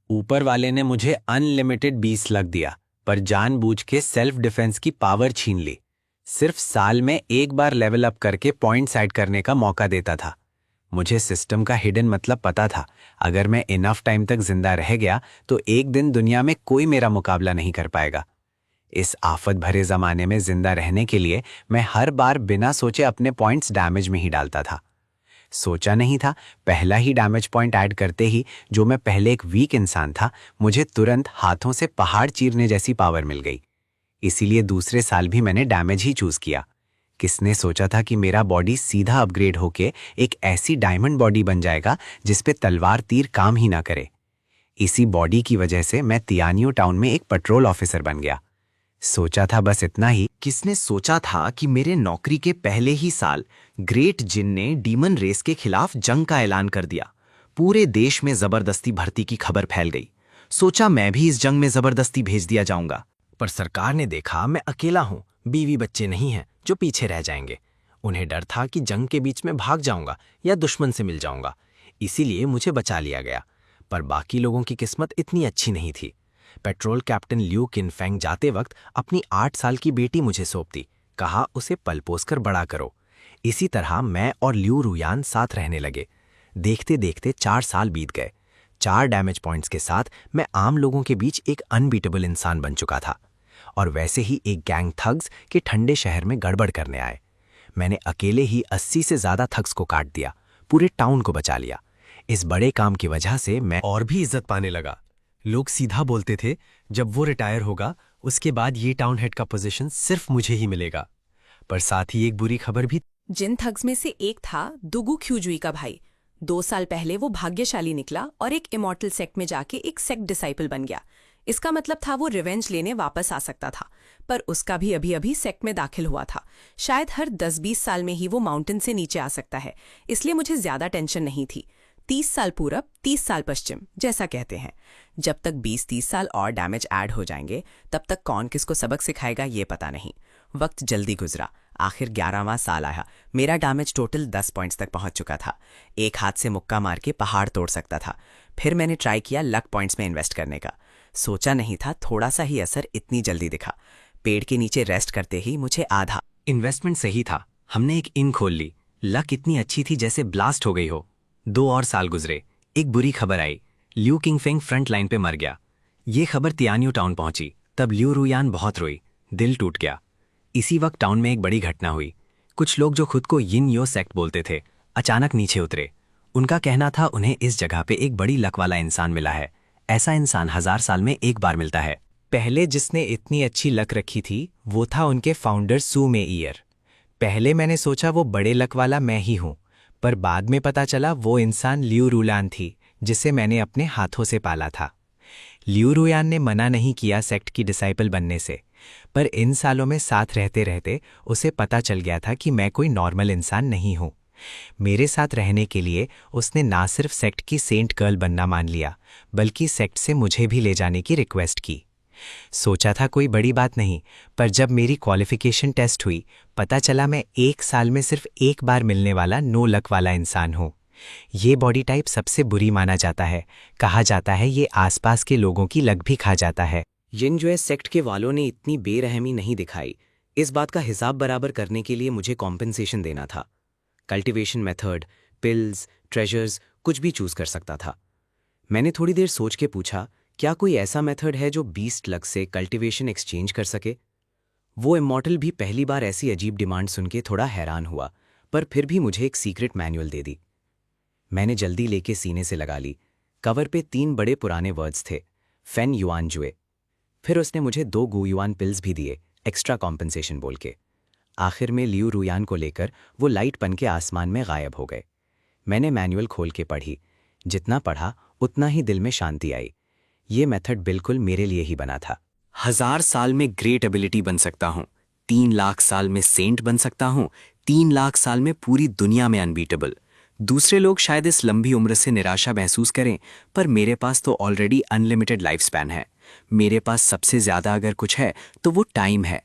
ऊपर वाले ने मुझे अनलिमिटेड 20 लग दिया, पर जानबूझ के सेल्फ डिफेंस की पावर छीन ली। सिर्फ साल में एक बार लेवल अप करके पॉइंट साइड करने का मौका देता था। मुझे सिस्टम का हिडन मतलब पता था। अगर मैं इनफ टाइम तक जिंदा रह गया तो एक दिन दुनिया में कोई मेरा मुकाबला नहीं कर पाएगा। इस आफत भरे जमाने में जिंदा रहने के लिए मैं हर बार बिना सोचे अपने पॉइंट्स डैमेज में ही डालता था। सोचा नहीं था, पहला ही डैमेज पॉइंट ऐड करते ही जो मैं पहले एक वीक इंसान था, मुझे तुरंत हाथों से पहाड़ चीरने जैसी पावर मिल गई। इसीलिए दूसरे साल भी मैंने डैमेज ही चूज किया। किसने सोचा था कि मेरा बॉडी सीधा अपग्रेड होके एक ऐसी डायमंड बॉडी बन जाएगा जिसपे तलवार तीर काम ही ना करे। इसी बॉडी की वजह से मैं तियानियो टाउन में एक पेट्रोल ऑफिसर बन गया। सोचा था बस इतना ही। किसने सोचा था कि मेरे नौकरी के पहले ही साल ग्रेट जिन ने डीमन रेस के खिलाफ जंग का ऐलान कर दिया। पूरे देश में जबरदस्ती भर्ती की खबर फैल गई। सोचा मैं भी इस जंग में जबरदस्ती भेज दिया जाऊंगा, पर सरकार ने देखा मैं अकेला हूं, बीवी बच्चे नहीं हैं जो पीछे रह जाएंगे। उन्हें डर था कि जंग के बीच में भाग जाऊंगा या दुश्मन से मिल जाऊंगा, इसीलिए मुझे बचा लिया गया। पर बाकी लोगों की किस्मत इतनी अच्छी नहीं थी। पेट्रोल कैप्टन ल्यू किनफेंग जाते वक्त अपनी 8 साल की बेटी मुझे सौंप दी। कहा उसे पल पोस कर बड़ा करो। इसी तरह मैं और ल्यू रुयान साथ रहने लगे। देखते देखते 4 साल बीत गए। 4 डैमेज पॉइंट्स के साथ मैं आम लोगों के बीच एक अनबीटेबल इंसान बन चुका था। और वैसे ही एक गैंग थग्स के ठंडे शहर में गड़बड़ करने आए। मैंने अकेले ही 80 से ज्यादा थग्स को काट दिया, पूरे टाउन को बचा लिया। इस बड़े काम की वजह से मैं और भी इज्जत पाने लगा। लोग सीधा बोलते थे जब वो रिटायर होगा उसके बाद ये टाउन हेड का पोजीशन सिर्फ मुझे ही मिलेगा। पर साथ ही एक बुरी खबर भी। जिन थग्स में से एक था दुगु ख्यूजुई का भाई। 2 साल पहले वो भाग्यशाली निकला और एक इमॉर्टल सेक्ट में जाके एक सेक्ट डिसाइपल बन गया। इसका मतलब था वो रिवेंज लेने वापस आ सकता था, पर उसका भी अभी अभी सेक्ट में दाखिल हुआ था। शायद हर 10-20 साल में ही वो माउंटेन से नीचे आ सकता है, इसलिए मुझे ज्यादा टेंशन नहीं थी। 30 साल पूरब 30 साल पश्चिम जैसा कहते हैं। जब तक 20-30 साल और डैमेज ऐड हो जाएंगे तब तक कौन किसको सबक सिखाएगा ये पता नहीं। वक्त जल्दी गुजरा। आखिर 11वां साल आया। मेरा डैमेज टोटल 10 पॉइंट्स तक पहुंच चुका था। एक हाथ से मुक्का मार के पहाड़ तोड़ सकता था। फिर मैंने ट्राई किया लक पॉइंट्स में इन्वेस्ट करने का। सोचा नहीं था थोड़ा सा ही असर इतनी जल्दी दिखा। पेड़ के नीचे रेस्ट करते ही मुझे आधा इन्वेस्टमेंट सही था। हमने एक इन खोल ली। लक इतनी अच्छी थी जैसे ब्लास्ट हो गई हो। 2 और साल गुजरे। एक बुरी खबर आई, ल्यू किंगफेंग फ्रंट लाइन पे मर गया। ये खबर तियानियो टाउन पहुंची। तब ल्यू रुयान बहुत रोई, दिल टूट गया। इसी वक्त टाउन में एक बड़ी घटना हुई। कुछ लोग जो खुद को यिन यो सेक्ट बोलते थे अचानक नीचे उतरे। उनका कहना था उन्हें इस जगह पे एक बड़ी लक वाला इंसान मिला है। ऐसा इंसान 1000 साल में एक बार मिलता है। पहले जिसने इतनी अच्छी लक रखी थी वो था उनके फाउंडर सू मे ईयर। पहले मैंने सोचा वो बड़े लक वाला मैं ही हूं, पर बाद में पता चला वो इंसान ल्यू रुयान थी जिसे मैंने अपने हाथों से पाला था। ल्यू रुयान ने मना नहीं किया सेक्ट की डिसाइपल बनने से, पर इन सालों में साथ रहते रहते उसे पता चल गया था कि मैं कोई नॉर्मल इंसान नहीं हूं। मेरे साथ रहने के लिए उसने ना सिर्फ सेक्ट की सेंट गर्ल बनना मान लिया, बल्कि सेक्ट से मुझे भी ले जाने की रिक्वेस्ट की। सोचा था कोई बड़ी बात नहीं, पर जब मेरी क्वालिफिकेशन टेस्ट हुई पता चला मैं 1 साल में सिर्फ एक बार मिलने वाला नो लक वाला इंसान हूं। ये बॉडी टाइप सबसे बुरी माना जाता है। कहा जाता है ये आसपास के लोगों की लक भी खा जाता है। यिनजुए सेक्ट के वालों ने इतनी बेरहमी नहीं दिखाई। इस बात का हिसाब बराबर करने के लिए मुझे कॉम्पेंसेशन देना था। कल्टीवेशन मेथड, पिल्स, ट्रेजर्स, कुछ भी चूज कर सकता था। मैंने थोड़ी देर सोच के पूछा, क्या कोई ऐसा मेथड है जो बीस्ट लक से कल्टीवेशन एक्सचेंज कर सके? वो इमॉर्टल भी पहली बार ऐसी अजीब डिमांड सुन के थोड़ा हैरान हुआ, पर फिर भी मुझे एक सीक्रेट मैनुअल दे दी। मैंने जल्दी लेके सीने से लगा ली। कवर पे 3 बड़े पुराने वर्ड्स थे, फेन युआन जुए। फिर उसने मुझे 2 गु युआन पिल्स भी दिए, एक्स्ट्रा कॉम्पेंसेशन बोल के। आखिर में ल्यू रुयान को लेकर वो लाइट बन के आसमान में गायब हो गए। मैंने मैनुअल खोल के पढ़ी। जितना पढ़ा उतना ही दिल में शांति आई। ये मेथड बिल्कुल मेरे लिए ही बना था। 1000 साल में ग्रेट एबिलिटी बन सकता हूँ, 3 लाख साल में सेंट बन सकता हूँ, 3 लाख साल में पूरी दुनिया में अनबीटेबल। दूसरे लोग शायद इस लंबी उम्र से निराशा महसूस करें, पर मेरे पास तो ऑलरेडी अनलिमिटेड लाइफ स्पैन है। मेरे पास सबसे ज्यादा अगर कुछ है तो वो टाइम है।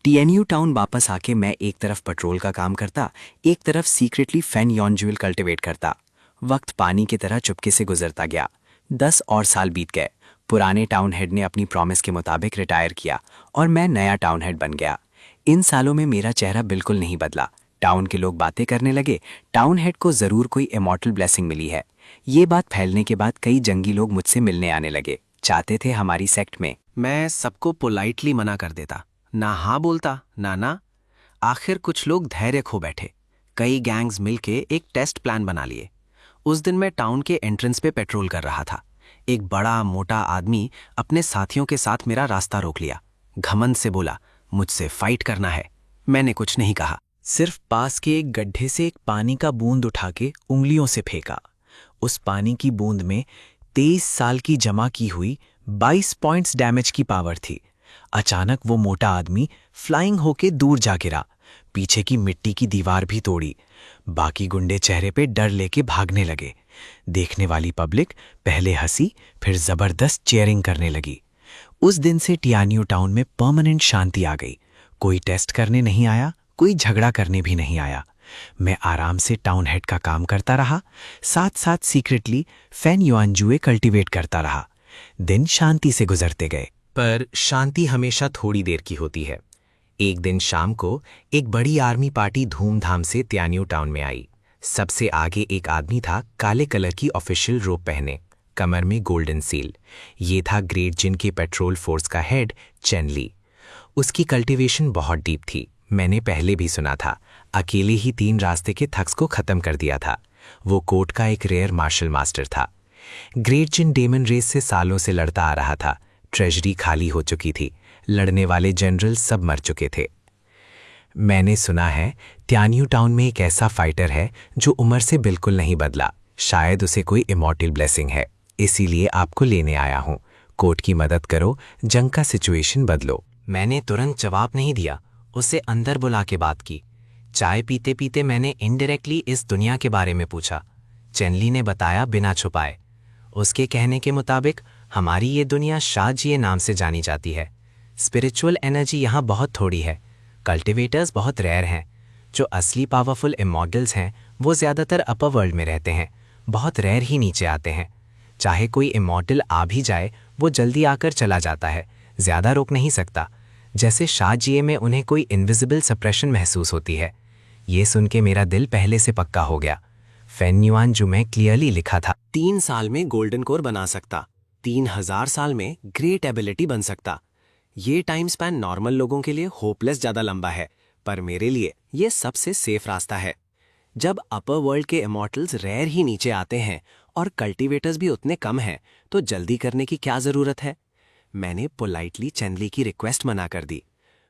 टीएनयू टाउन वापस आके मैं एक तरफ पेट्रोल का काम करता, एक तरफ सीक्रेटली फेन योन ज्यूल कल्टिवेट करता। वक्त पानी की तरह चुपके से गुजरता गया। 10 और साल बीत गए। पुराने टाउन हेड ने अपनी प्रॉमिस के मुताबिक रिटायर किया और मैं नया टाउन हेड बन गया। इन सालों में मेरा चेहरा बिल्कुल नहीं बदला। टाउन के लोग बातें करने लगे, टाउन हेड को ज़रूर कोई इमॉर्टल ब्लेसिंग मिली है। ये बात फैलने के बाद कई जंगी लोग मुझसे मिलने आने लगे, चाहते थे हमारी सेक्ट में। मैं सबको पोलाइटली मना कर देता, ना हाँ बोलता ना। आखिर कुछ लोग धैर्य खो बैठे। कई गैंग्स मिलके एक टेस्ट प्लान बना लिए। उस दिन मैं टाउन के एंट्रेंस पे पेट्रोल कर रहा था। एक बड़ा मोटा आदमी अपने साथियों के साथ मेरा रास्ता रोक लिया। घमंड से बोला, मुझसे फाइट करना है। मैंने कुछ नहीं कहा, सिर्फ पास के एक गड्ढे से एक पानी का बूंद उठा के उंगलियों से फेंका। उस पानी की बूंद में 23 साल की जमा की हुई 22 पॉइंट्स डैमेज की पावर थी। अचानक वो मोटा आदमी फ्लाइंग होके दूर जा गिरा, पीछे की मिट्टी की दीवार भी तोड़ी। बाकी गुंडे चेहरे पे डर लेके भागने लगे। देखने वाली पब्लिक पहले हंसी, फिर जबरदस्त चीयरिंग करने लगी। उस दिन से टियानियो टाउन में परमानेंट शांति आ गई। कोई टेस्ट करने नहीं आया, कोई झगड़ा करने भी नहीं आया। मैं आराम से टाउन हेड का काम करता रहा, साथ साथ सीक्रेटली फैन युआनजुए कल्टीवेट करता रहा। दिन शांति से गुजरते गए। पर शांति हमेशा थोड़ी देर की होती है। एक दिन शाम को एक बड़ी आर्मी पार्टी धूमधाम से टियानियो टाउन में आई। सबसे आगे एक आदमी था, काले कलर की ऑफिशियल रोब पहने, कमर में गोल्डन सील। ये था ग्रेट जिन के पेट्रोल फोर्स का हेड, चेन ली। उसकी कल्टीवेशन बहुत डीप थी। मैंने पहले भी सुना था, अकेले ही 3 रास्ते के थक्स को खत्म कर दिया था। वो कोर्ट का एक रेयर मार्शल मास्टर था। ग्रेट जिन डेमन रेस से सालों से लड़ता आ रहा था। ट्रेजरी खाली हो चुकी थी, लड़ने वाले जनरल सब मर चुके थे। मैंने सुना है टियानियो टाउन में एक ऐसा फाइटर है जो उम्र से बिल्कुल नहीं बदला। शायद उसे कोई इमॉर्टल ब्लेसिंग है, इसीलिए आपको लेने आया हूं। कोर्ट की मदद करो, जंग का सिचुएशन बदलो। मैंने तुरंत जवाब नहीं दिया, उसे अंदर बुला के बात की। चाय पीते पीते मैंने इनडायरेक्टली इस दुनिया के बारे में पूछा। चेनली ने बताया बिना छुपाए। उसके कहने के मुताबिक हमारी ये दुनिया शाहजिए नाम से जानी जाती है। स्पिरिचुअल एनर्जी यहाँ बहुत थोड़ी है। कल्टिवेटर्स बहुत रेयर हैं। जो असली पावरफुल इमॉर्टल्स हैं वो ज़्यादातर अपर वर्ल्ड में रहते हैं, बहुत रेयर ही नीचे आते हैं। चाहे कोई इमॉर्टल आ भी जाए, वो जल्दी आकर चला जाता है, ज़्यादा रोक नहीं सकता। जैसे शाहजिए में उन्हें कोई इनविजिबल सप्रेशन महसूस होती है। ये सुन के मेरा दिल पहले से पक्का हो गया। फैन युआनजू में क्लियरली लिखा था, 3 साल में गोल्डन कोर बना सकता, 3000 साल में ग्रेट एबिलिटी बन सकता। ये टाइम स्पैन नॉर्मल लोगों के लिए होपलेस ज़्यादा लंबा है, पर मेरे लिए ये सबसे सेफ रास्ता है। जब अपर वर्ल्ड के इमॉर्टल्स रेयर ही नीचे आते हैं और कल्टीवेटर्स भी उतने कम हैं, तो जल्दी करने की क्या ज़रूरत है। मैंने पोलाइटली चेनली की रिक्वेस्ट मना कर दी।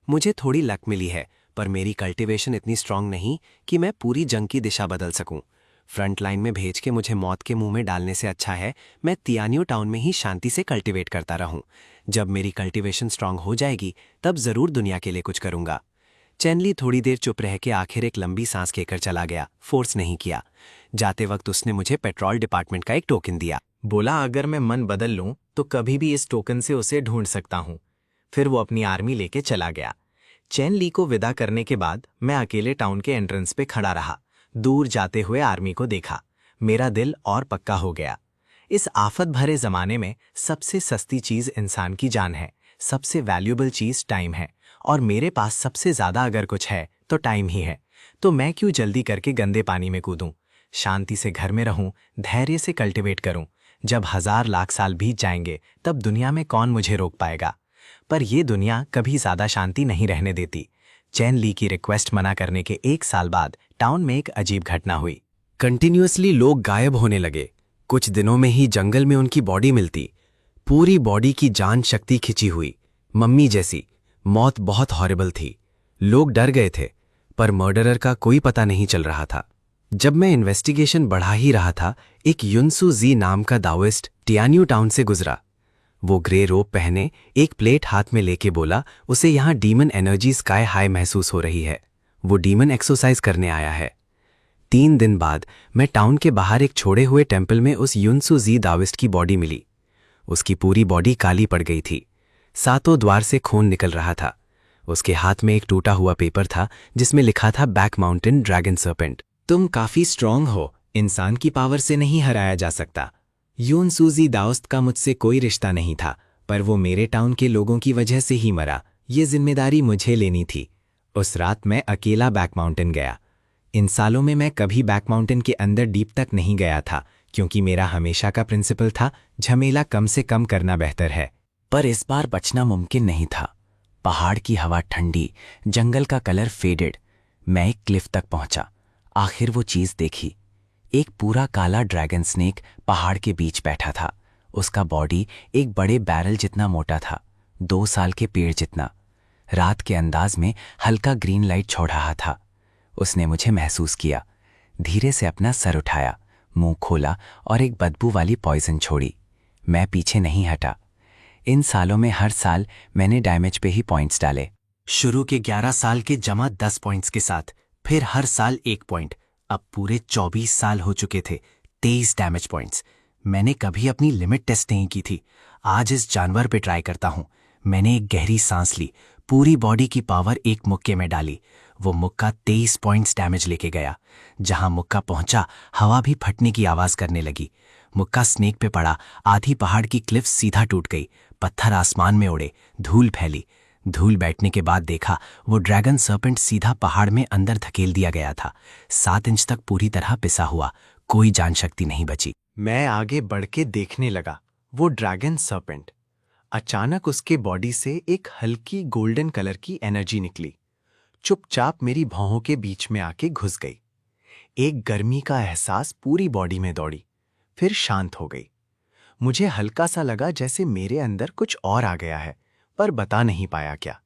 मुझे थोड़ी लक मिली है, पर मेरी कल्टीवेशन इतनी स्ट्रांग नहीं कि मैं पूरी जंग की दिशा बदल सकूं। फ्रंट लाइन में भेज के मुझे मौत के मुंह में डालने से अच्छा है मैं टियानियो टाउन में ही शांति से कल्टीवेट करता रहूं। जब मेरी कल्टीवेशन स्ट्रांग हो जाएगी तब जरूर दुनिया के लिए कुछ करूंगा। चेनली थोड़ी देर चुप रह के आखिर एक लंबी सांस लेकर चला गया। फोर्स नहीं किया। जाते वक्त उसने मुझे पेट्रोल डिपार्टमेंट का एक टोकन दिया। बोला अगर मैं मन बदल लूं तो कभी भी इस टोकन से उसे ढूंढ सकता हूं। फिर वो अपनी आर्मी लेके चला गया। चेन ली को विदा करने के बाद मैं अकेले टाउन के एंट्रेंस पे खड़ा रहा। दूर जाते हुए आर्मी को देखा। मेरा दिल और पक्का हो गया। इस आफत भरे जमाने में सबसे सस्ती चीज इंसान की जान है, सबसे वैल्यूएबल चीज टाइम है, और मेरे पास सबसे ज्यादा अगर कुछ है तो टाइम ही है। तो मैं क्यों जल्दी करके गंदे पानी में कूदूं। शांति से घर में रहूं, धैर्य से कल्टीवेट करूं। जब 1000 लाख साल बीत जाएंगे तब दुनिया में कौन मुझे रोक पाएगा। पर यह दुनिया कभी ज्यादा शांति नहीं रहने देती। चेन ली की रिक्वेस्ट मना करने के 1 साल बाद टाउन में एक अजीब घटना हुई। कंटिन्यूअसली लोग गायब होने लगे। कुछ दिनों में ही जंगल में उनकी बॉडी मिलती, पूरी बॉडी की जान शक्ति खिंची हुई, मम्मी जैसी। मौत बहुत हॉरिबल थी। लोग डर गए थे, पर मर्डरर का कोई पता नहीं चल रहा था। जब मैं इन्वेस्टिगेशन बढ़ा ही रहा था, एक युनसू जी नाम का दाओइस्ट टियानियो टाउन से गुजरा। वो ग्रे रोब पहने, एक प्लेट हाथ में लेके बोला उसे यहाँ डीमन एनर्जी स्काई हाई महसूस हो रही है। वो डीमन एक्सरसाइज करने आया है। 3 दिन बाद मैं टाउन के बाहर एक छोड़े हुए टेम्पल में उस युनसू जी दाओइस्ट की बॉडी मिली। उसकी पूरी बॉडी काली पड़ गई थी। 7 द्वार से खून निकल रहा था। उसके हाथ में एक टूटा हुआ पेपर था जिसमें लिखा था बैक माउंटेन ड्रैगन सर्पेंट। तुम काफी स्ट्रांग हो, इंसान की पावर से नहीं हराया जा सकता। यून सूजी दाउस्त का मुझसे कोई रिश्ता नहीं था, पर वो मेरे टाउन के लोगों की वजह से ही मरा। ये जिम्मेदारी मुझे लेनी थी। उस रात मैं अकेला बैक माउंटेन गया। इन सालों में मैं कभी बैक माउंटेन के अंदर डीप तक नहीं गया था, क्योंकि मेरा हमेशा का प्रिंसिपल था, झमेला कम से कम करना बेहतर है। पर इस बार बचना मुमकिन नहीं था। पहाड़ की हवा ठंडी, जंगल का कलर फेडेड। मैं एक क्लिफ तक पहुंचा। आखिर वो चीज देखी। एक पूरा काला ड्रैगन स्नेक पहाड़ के बीच बैठा था। उसका बॉडी एक बड़े बैरल जितना मोटा था, 2 साल के पेड़ जितना। रात के अंदाज में हल्का ग्रीन लाइट छोड़ रहा था। उसने मुझे महसूस किया, धीरे से अपना सर उठाया, मुंह खोला और एक बदबू वाली पॉइजन छोड़ी। मैं पीछे नहीं हटा। इन सालों में हर साल मैंने डैमेज पे ही पॉइंट्स डाले। शुरू के 11 साल के जमा 10 पॉइंट्स के साथ, फिर हर साल 1 पॉइंट। अब पूरे 24 साल हो चुके थे, 23 डैमेज पॉइंट्स। मैंने कभी अपनी लिमिट टेस्ट नहीं की थी। आज इस जानवर पे ट्राई करता हूं। मैंने एक गहरी सांस ली, पूरी बॉडी की पावर एक मुक्के में डाली। वो मुक्का 23 पॉइंट्स डैमेज लेके गया। जहां मुक्का पहुंचा, हवा भी फटने की आवाज करने लगी। मुक्का स्नेक पे पड़ा, आधी पहाड़ की क्लिफ सीधा टूट गई, पत्थर आसमान में उड़े, धूल फैली। धूल बैठने के बाद देखा, वो ड्रैगन सर्पेंट सीधा पहाड़ में अंदर धकेल दिया गया था। 7 इंच तक पूरी तरह पिसा हुआ, कोई जान शक्ति नहीं बची। मैं आगे बढ़ के देखने लगा। वो ड्रैगन सर्पेंट, अचानक उसके बॉडी से एक हल्की गोल्डन कलर की एनर्जी निकली, चुपचाप मेरी भौहों के बीच में आके घुस गई। एक गर्मी का एहसास पूरी बॉडी में दौड़ी, फिर शांत हो गई। मुझे हल्का सा लगा जैसे मेरे अंदर कुछ और आ गया है, पर बता नहीं पाया क्या।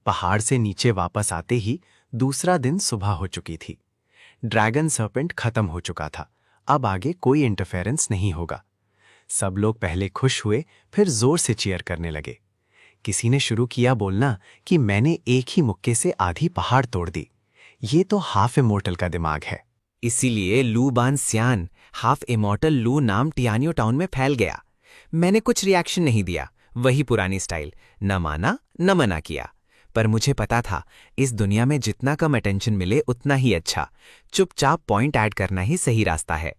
पहाड़ से नीचे वापस आते ही दूसरा दिन सुबह हो चुकी थी। ड्रैगन सर्पेंट खत्म हो चुका था। अब आगे कोई इंटरफेरेंस नहीं होगा। सब लोग पहले खुश हुए, फिर जोर से चीयर करने लगे। किसी ने शुरू किया बोलना कि मैंने एक ही मुक्के से आधी पहाड़ तोड़ दी। ये तो हाफ इमोर्टल का दिमाग है। इसीलिए लू बान सियान, हाफ इमॉर्टल लू नाम टियानियो टाउन में फैल गया। मैंने कुछ रिएक्शन नहीं दिया, वही पुरानी स्टाइल, न माना न मना किया। पर मुझे पता था, इस दुनिया में जितना कम अटेंशन मिले उतना ही अच्छा। चुपचाप पॉइंट ऐड करना ही सही रास्ता है।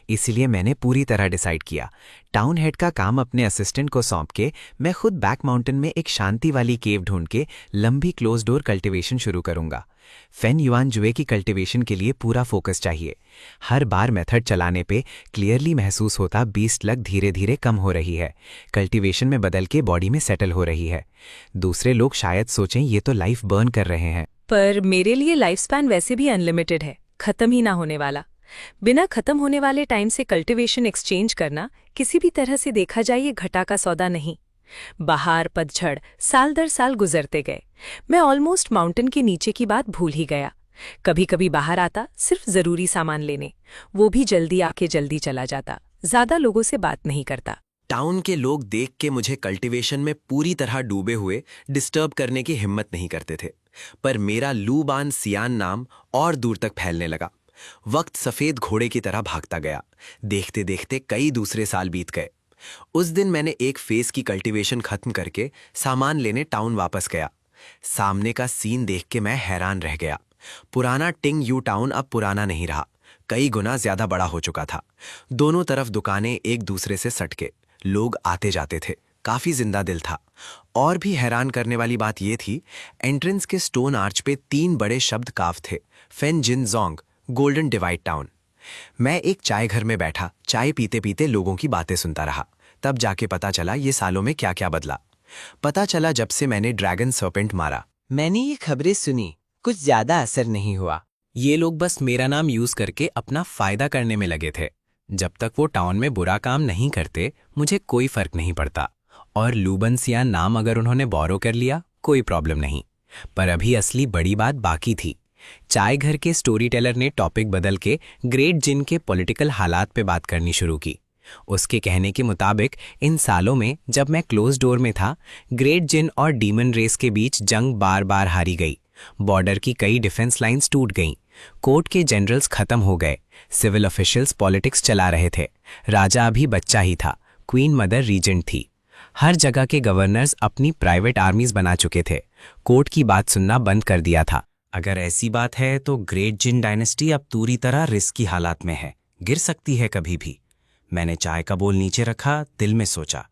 इसीलिए मैंने पूरी तरह डिसाइड किया, टाउन हेड का काम अपने असिस्टेंट को सौंप के मैं खुद बैक माउंटेन में एक शांति वाली केव ढूंढ के लंबी क्लोज डोर कल्टीवेशन शुरू करूंगा। फेन युआन जुए की कल्टीवेशन के लिए पूरा फोकस चाहिए। हर बार मेथड चलाने पे क्लियरली महसूस होता बीस्ट लक धीरे धीरे कम हो रही है, कल्टीवेशन में बदल के बॉडी में सेटल हो रही है। दूसरे लोग शायद सोचें ये तो लाइफ बर्न कर रहे हैं, पर मेरे लिए लाइफ स्पैन वैसे भी अनलिमिटेड है, खत्म ही ना होने वाला। बिना खत्म होने वाले टाइम से कल्टीवेशन एक्सचेंज करना किसी भी तरह से देखा जाए ये घटा का सौदा नहीं। बहार, पतझड़ साल दर साल गुजरते गए। मैं ऑलमोस्ट माउंटेन के नीचे की बात भूल ही गया। कभी कभी बाहर आता सिर्फ जरूरी सामान लेने, वो भी जल्दी आके जल्दी चला जाता, ज्यादा लोगों से बात नहीं करता। टाउन के लोग देख के मुझे कल्टीवेशन में पूरी तरह डूबे हुए डिस्टर्ब करने की हिम्मत नहीं करते थे। पर मेरा लू बान सियान नाम और दूर तक फैलने लगा। वक्त सफेद घोड़े की तरह भागता गया। देखते देखते कई दूसरे साल बीत गए। उस दिन मैंने एक फेज की कल्टीवेशन खत्म करके सामान लेने टाउन वापस गया। सामने का सीन देख के मैं हैरान रह गया। पुराना टिंग यू टाउन अब पुराना नहीं रहा, कई गुना ज्यादा बड़ा हो चुका था। दोनों तरफ दुकानें एक दूसरे से सटके, लोग आते जाते थे, काफी जिंदा दिल था। और भी हैरान करने वाली बात यह थी, एंट्रेंस के स्टोन आर्च पे 3 बड़े शब्द काफ थे, फेन जिन जोंग, गोल्डन डिवाइड टाउन। मैं एक चाय घर में बैठा, चाय पीते पीते लोगों की बातें सुनता रहा। तब जाके पता चला ये सालों में क्या क्या बदला। पता चला जब से मैंने ड्रैगन सर्पेंट मारा, मैंने ये खबरें सुनी, कुछ ज्यादा असर नहीं हुआ। ये लोग बस मेरा नाम यूज करके अपना फायदा करने में लगे थे। जब तक वो टाउन में बुरा काम नहीं करते, मुझे कोई फर्क नहीं पड़ता। और लूबन सियान नाम अगर उन्होंने बोरो कर लिया, कोई प्रॉब्लम नहीं। पर अभी असली बड़ी बात बाकी थी। चाय घर के स्टोरी टेलर ने टॉपिक बदल के ग्रेट जिन के पॉलिटिकल हालात पे बात करनी शुरू की। उसके कहने के मुताबिक इन सालों में जब मैं क्लोज डोर में था, ग्रेट जिन और डीमन रेस के बीच जंग बार बार हारी गई। बॉर्डर की कई डिफेंस लाइंस टूट गईं। कोर्ट के जनरल्स खत्म हो गए। सिविल ऑफिशियल्स पॉलिटिक्स चला रहे थे। राजा अभी बच्चा ही था, क्वीन मदर रीजेंट थी। हर जगह के गवर्नर्स अपनी प्राइवेट आर्मीज बना चुके थे। कोर्ट की बात सुनना बंद कर दिया था। अगर ऐसी बात है तो ग्रेट जिन डायनेस्टी अब पूरी तरह रिस्क की हालात में है, गिर सकती है कभी भी। मैंने चाय का बोल नीचे रखा, दिल में सोचा,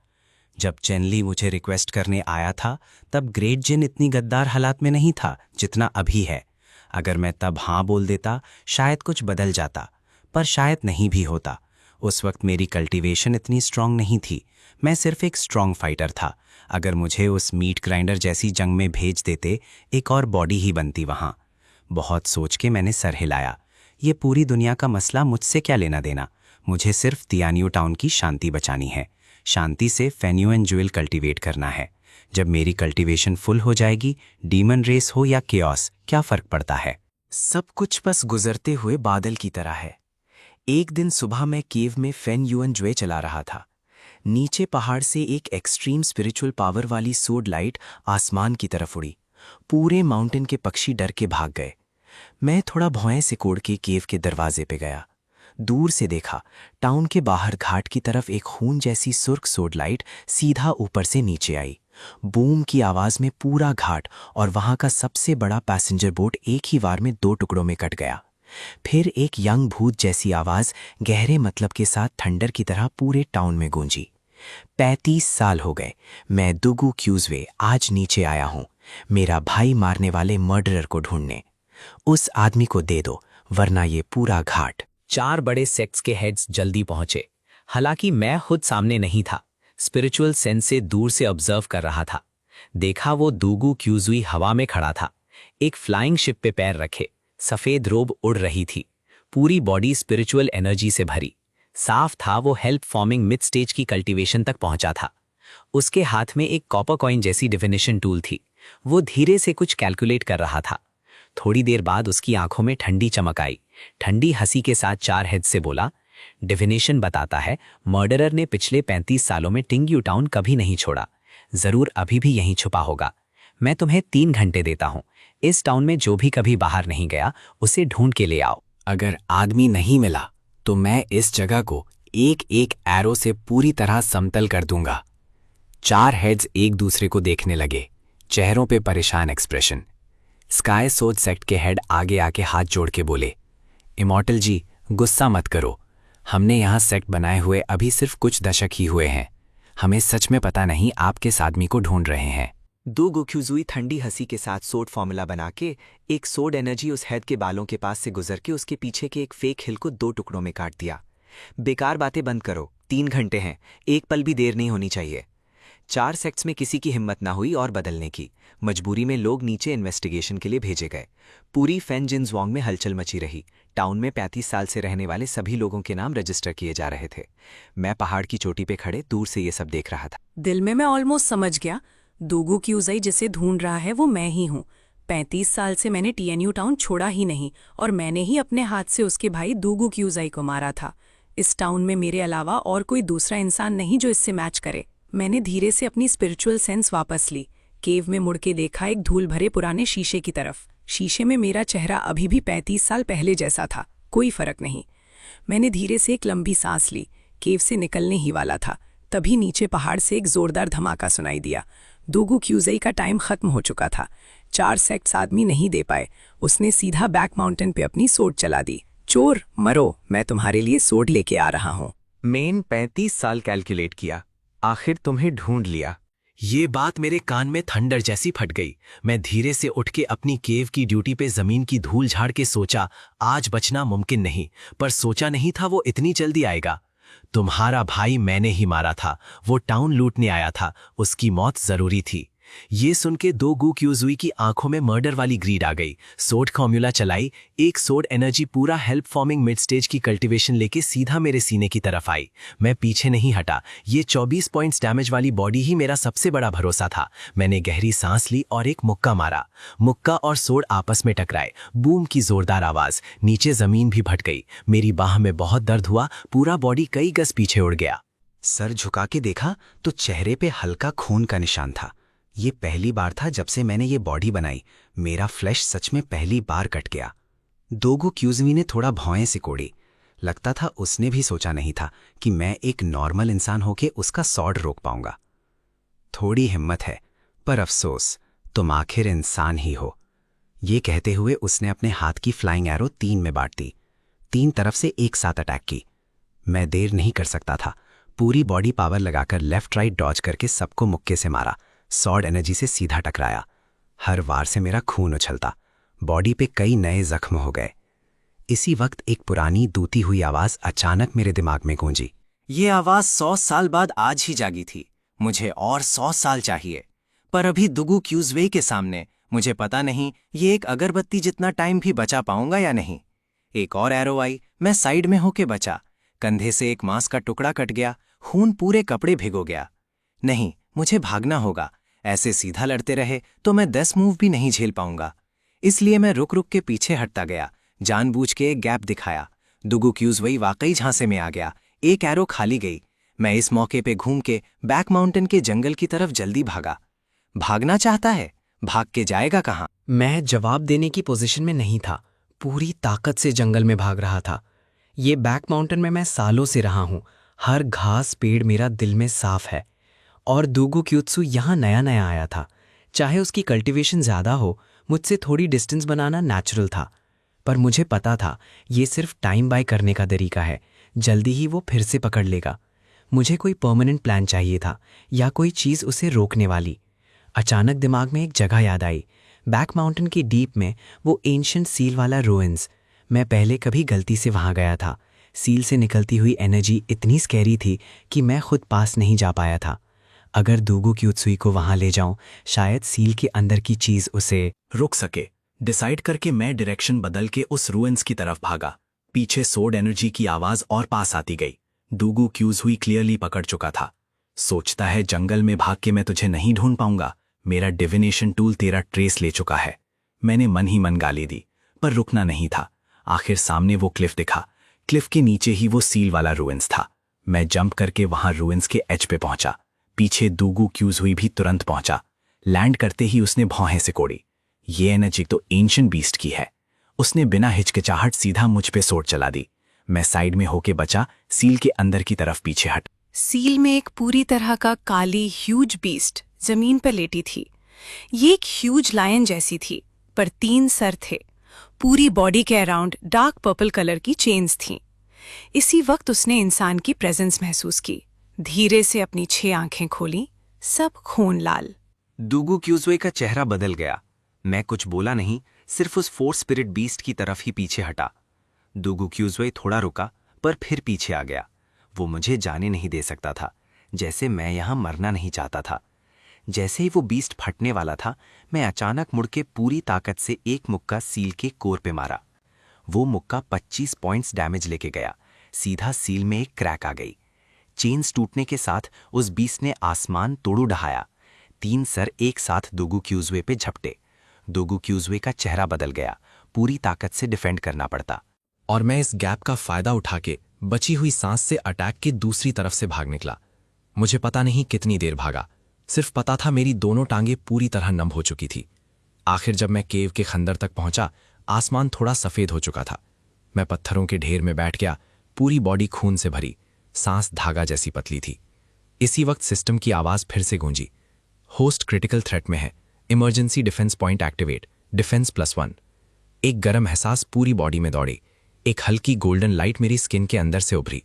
जब चेनली मुझे रिक्वेस्ट करने आया था तब ग्रेट जिन इतनी गद्दार हालात में नहीं था जितना अभी है। अगर मैं तब हाँ बोल देता शायद कुछ बदल जाता, पर शायद नहीं भी होता। उस वक्त मेरी कल्टीवेशन इतनी स्ट्रांग नहीं थी, मैं सिर्फ एक स्ट्रांग फाइटर था। अगर मुझे उस मीट ग्राइंडर जैसी जंग में भेज देते, एक और बॉडी ही बनती वहाँ। बहुत सोच के मैंने सर हिलाया। ये पूरी दुनिया का मसला मुझसे क्या लेना देना, मुझे सिर्फ तियानियो टाउन की शांति बचानी है। शांति से फेन्यू एंड ज्वेल कल्टीवेट करना है। जब मेरी कल्टीवेशन फुल हो जाएगी, डीमन रेस हो या केओस, क्या फर्क पड़ता है। सब कुछ बस गुजरते हुए बादल की तरह है। एक दिन सुबह मैं केव में फेन युएन ज्वे चला रहा था। नीचे पहाड़ से एक एक्सट्रीम स्पिरिचुअल पावर वाली सोड लाइट आसमान की तरफ उड़ी। पूरे माउंटेन के पक्षी डर के भाग गए। मैं थोड़ा भौएं से कोड़ के केव के दरवाजे पे गया। दूर से देखा, टाउन के बाहर घाट की तरफ एक खून जैसी सुर्ख सोड लाइट सीधा ऊपर से नीचे आई। बूम की आवाज में पूरा घाट और वहां का सबसे बड़ा पैसेंजर बोट एक ही वार में 2 टुकड़ों में कट गया। फिर एक यंग भूत जैसी आवाज गहरे मतलब के साथ थंडर की तरह पूरे टाउन में गूंजी। 35 साल हो गए मैं दुगू क्यूजवे आज नीचे आया हूं, मेरा भाई मारने वाले मर्डरर को ढूंढने। उस आदमी को दे दो, वरना ये पूरा घाट। 4 बड़े सेक्ट्स के हेड्स जल्दी पहुंचे। हालांकि मैं खुद सामने नहीं था, स्पिरिचुअल सेंस से दूर से ऑब्जर्व कर रहा था। देखा वो दूगू क्यूजुई हवा में खड़ा था, एक फ्लाइंग शिप पे पैर रखे, सफेद रोब उड़ रही थी, पूरी बॉडी स्पिरिचुअल एनर्जी से भरी। साफ था वो हेल्प फॉर्मिंग मिड स्टेज की कल्टीवेशन तक पहुंचा था। उसके हाथ में एक कॉपर कॉइन जैसी डिविनेशन टूल थी। वो धीरे से कुछ कैलकुलेट कर रहा था। थोड़ी देर बाद उसकी आंखों में ठंडी चमक आई। ठंडी हंसी के साथ 4 हेड से बोला, डिविनेशन बताता है मर्डरर ने पिछले 35 सालों में टिंग्यू टाउन कभी नहीं छोड़ा, जरूर अभी भी यहीं छुपा होगा। मैं तुम्हें 3 घंटे देता हूं, इस टाउन में जो भी कभी बाहर नहीं गया उसे ढूंढ के ले आओ। अगर आदमी नहीं मिला तो मैं इस जगह को एक एक एरो से पूरी तरह समतल कर दूंगा। 4 हेड्स एक दूसरे को देखने लगे, चेहरों पे परेशान एक्सप्रेशन। स्काई सोच सेक्ट के हेड आगे आके हाथ जोड़ के बोले, इमॉर्टल जी, गुस्सा मत करो, हमने यहाँ सेक्ट बनाए हुए अभी सिर्फ कुछ दशक ही हुए हैं। हमें सच में पता नहीं आप किस आदमी को ढूंढ रहे हैं। दूगू क्यूजुई ठंडी हंसी के साथ सोड फॉर्मूला बना के एक सोड एनर्जी उस हेड के बालों के पास से गुजर के उसके पीछे के एक फेक हिल को 2 टुकड़ों में काट दिया। बेकार बातें बंद करो, 3 घंटे हैं, एक पल भी देर नहीं होनी चाहिए। 4 सेक्ट्स में किसी की हिम्मत ना हुई और बदलने की। मजबूरी में लोग नीचे इन्वेस्टिगेशन के लिए भेजे गए। पूरी फेन जिनज्वांग में हलचल मची रही। टाउन में 35 साल से रहने वाले सभी लोगों के नाम रजिस्टर किए जा रहे थे। मैं पहाड़ की चोटी पे खड़े दूर से ये सब देख रहा था। दिल में मैं ऑलमोस्ट समझ गया, दूगू क्यूजाई जिसे ढूंढ रहा है वो मैं ही हूँ। 35 साल से मैंने टीएनयू टाउन छोड़ा ही नहीं और मैंने ही अपने हाथ से उसके भाई दूगू क्यूजाई को मारा था। इस टाउन में मेरे अलावा और कोई दूसरा इंसान नहीं जो इससे मैच करे। मैंने धीरे से अपनी स्पिरिचुअल सेंस वापस ली। केव में मुड़ के देखा एक धूल भरे पुराने शीशे की तरफ। शीशे में मेरा चेहरा अभी भी 35 साल पहले जैसा था, कोई फर्क नहीं। मैंने धीरे से एक लंबी सांस ली। केव से निकलने ही वाला था, तभी नीचे पहाड़ से एक जोरदार धमाका सुनाई दिया। दूगू क्यूजई का टाइम खत्म हो चुका था। 4 सेक्ट्स आदमी नहीं दे पाए। उसने सीधा बैक माउंटेन पे अपनी सोड चला दी। चोर मरो, मैं तुम्हारे लिए सोड लेके आ रहा हूँ। मेन 35 साल कैलकुलेट किया, आखिर तुम्हें ढूंढ लिया। ये बात मेरे कान में थंडर जैसी फट गई। मैं धीरे से उठ के अपनी केव की ड्यूटी पे जमीन की धूल झाड़ के सोचा, आज बचना मुमकिन नहीं, पर सोचा नहीं था वो इतनी जल्दी आएगा। तुम्हारा भाई मैंने ही मारा था, वो टाउन लूटने आया था, उसकी मौत जरूरी थी। ये सुन के दूगू क्यूजुई की आंखों में मर्डर वाली ग्रीड आ गई। सोड फॉर्मूला चलाई, एक सोड एनर्जी पूरा हेल्प फॉर्मिंग मिड स्टेज की कल्टीवेशन लेके सीधा मेरे सीने की तरफ आई। मैं पीछे नहीं हटा। ये 24 पॉइंट्स डैमेज वाली बॉडी ही मेरा सबसे बड़ा भरोसा था। मैंने गहरी सांस ली और एक मुक्का मारा। मुक्का और सोड आपस में टकराए। बूम की जोरदार आवाज, नीचे जमीन भी भट गई। मेरी बाह में बहुत दर्द हुआ, पूरा बॉडी कई गज पीछे उड़ गया। सर झुका के देखा तो चेहरे पे हल्का खून का निशान था। ये पहली बार था जब से मैंने ये बॉडी बनाई। मेरा फ्लैश सच में पहली बार कट गया। दूगू क्यूजुई ने थोड़ा भौएं से कोड़ी। लगता था उसने भी सोचा नहीं था कि मैं एक नॉर्मल इंसान होके उसका सॉर्ड रोक पाऊंगा। थोड़ी हिम्मत है, पर अफसोस, तुम आखिर इंसान ही हो। ये कहते हुए उसने अपने हाथ की फ्लाइंग एरो 3 में बांट दी। 3 तरफ से एक साथ अटैक की। मैं देर नहीं कर सकता था। पूरी बॉडी पावर लगाकर लेफ्ट राइट डॉज करके सबको मुक्के से मारा। सॉर्ड एनर्जी से सीधा टकराया। हर वार से मेरा खून उछलता। बॉडी पे कई नए जख्म हो गए। इसी वक्त एक पुरानी दूती हुई आवाज अचानक मेरे दिमाग में गूंजी। ये आवाज 100 साल बाद आज ही जागी थी। मुझे और 100 साल चाहिए। पर अभी दुगू क्यूजवे के सामने मुझे पता नहीं ये एक अगरबत्ती जितना टाइम भी बचा पाऊंगा या नहीं। एक और एरो आई, मैं साइड में होके बचा। कंधे से एक मांस का टुकड़ा कट गया, खून पूरे कपड़े भिगो गया। नहीं, मुझे भागना होगा। ऐसे सीधा लड़ते रहे तो मैं 10 मूव भी नहीं झेल पाऊंगा। इसलिए मैं रुक रुक के पीछे हटता गया। जानबूझ के एक गैप दिखाया। दुगू क्यूजवे वाकई झांसे में आ गया। एक एरो खाली गई। मैं इस मौके पे घूम के बैक माउंटेन के जंगल की तरफ जल्दी भागा। भागना चाहता है, भाग के जाएगा कहाँ? मैं जवाब देने की पोजीशन में नहीं था। पूरी ताकत से जंगल में भाग रहा था। ये बैक माउंटेन में मैं सालों से रहा हूं। हर घास पेड़ मेरा दिल में साफ है। और दूगू क्यूत्सु यहाँ नया नया आया था। चाहे उसकी कल्टीवेशन ज्यादा हो, मुझसे थोड़ी डिस्टेंस बनाना नेचुरल था। पर मुझे पता था ये सिर्फ टाइम बाय करने का तरीका है। जल्दी ही वो फिर से पकड़ लेगा। मुझे कोई परमानेंट प्लान चाहिए था, या कोई चीज़ उसे रोकने वाली। अचानक दिमाग में एक जगह याद आई। बैक माउंटेन की डीप में वो एंशिएंट सील वाला रुइंस। मैं पहले कभी गलती से वहां गया था। सील से निकलती हुई एनर्जी इतनी स्कैरी थी कि मैं खुद पास नहीं जा पाया था। अगर दूगू क्यूत्सुई को वहां ले जाऊं, शायद सील के अंदर की चीज उसे रुक सके। डिसाइड करके मैं डायरेक्शन बदल के उस रुइंस की तरफ भागा। पीछे सोर्ड एनर्जी की आवाज और पास आती गई। दूगू क्यूजहुई क्लियरली पकड़ चुका था। सोचता है जंगल में भाग के मैं तुझे नहीं ढूंढ पाऊंगा। मेरा डिविनेशन टूल तेरा ट्रेस ले चुका है। मैंने मन ही मन गाली दी, पर रुकना नहीं था। आखिर सामने वो क्लिफ दिखा। क्लिफ के नीचे ही वो सील वाला रुइंस था। मैं जंप करके वहां रुइंस के एज पे पहुंचा। पीछे दूगू क्यूजहुई भी तुरंत पहुंचा। लैंड करते ही उसने भौहें से कोड़ी। ये एनर्जी तो एंशिएंट बीस्ट की है। उसने बिना हिचकिचाहट सीधा मुझ पे सोट चला दी। मैं साइड में होके बचा, सील के अंदर की तरफ पीछे हट। सील में एक पूरी तरह का काली ह्यूज बीस्ट जमीन पर लेटी थी। ये एक ह्यूज लायन जैसी थी, पर 3 सर थे। पूरी बॉडी के अराउंड डार्क पर्पल कलर की चेन्स थीं। इसी वक्त उसने इंसान की प्रेजेंस महसूस की। धीरे से अपनी 6 आंखें खोली, सब खून लाल। दूगू क्यूजवे का चेहरा बदल गया। मैं कुछ बोला नहीं, सिर्फ उस फोर्स स्पिरिट बीस्ट की तरफ ही पीछे हटा। दूगू क्यूजवे थोड़ा रुका, पर फिर पीछे आ गया। वो मुझे जाने नहीं दे सकता था, जैसे मैं यहां मरना नहीं चाहता था। जैसे ही वो बीस्ट फटने वाला था, मैं अचानक मुड़ के पूरी ताकत से एक मुक्का सील के कोर पे मारा। वो मुक्का 25 पॉइंट्स डैमेज लेके गया। सीधा सील में एक क्रैक आ गई। चेन्स टूटने के साथ उस बीस्ट ने आसमान तोड़ू ढहाया। 3 सर एक साथ दूगू क्यूजवे पे झपटे। दूगू क्यूजवे का चेहरा बदल गया। पूरी ताकत से डिफेंड करना पड़ता। और मैं इस गैप का फायदा उठा के बची हुई सांस से अटैक की दूसरी तरफ से भाग निकला। मुझे पता नहीं कितनी देर भागा, सिर्फ पता था मेरी दोनों टांगें पूरी तरह नम हो चुकी थी। आखिर जब मैं केव के खंदर तक पहुंचा, आसमान थोड़ा सफेद हो चुका था। मैं पत्थरों के ढेर में बैठ गया, पूरी बॉडी खून से भरी, सांस धागा जैसी पतली थी। इसी वक्त सिस्टम की आवाज फिर से गूंजी। होस्ट क्रिटिकल थ्रेट में है, emergency defence point activate, defence +1। एक गर्म एहसास पूरी बॉडी में दौड़ी। एक हल्की गोल्डन लाइट मेरी स्किन के अंदर से उभरी।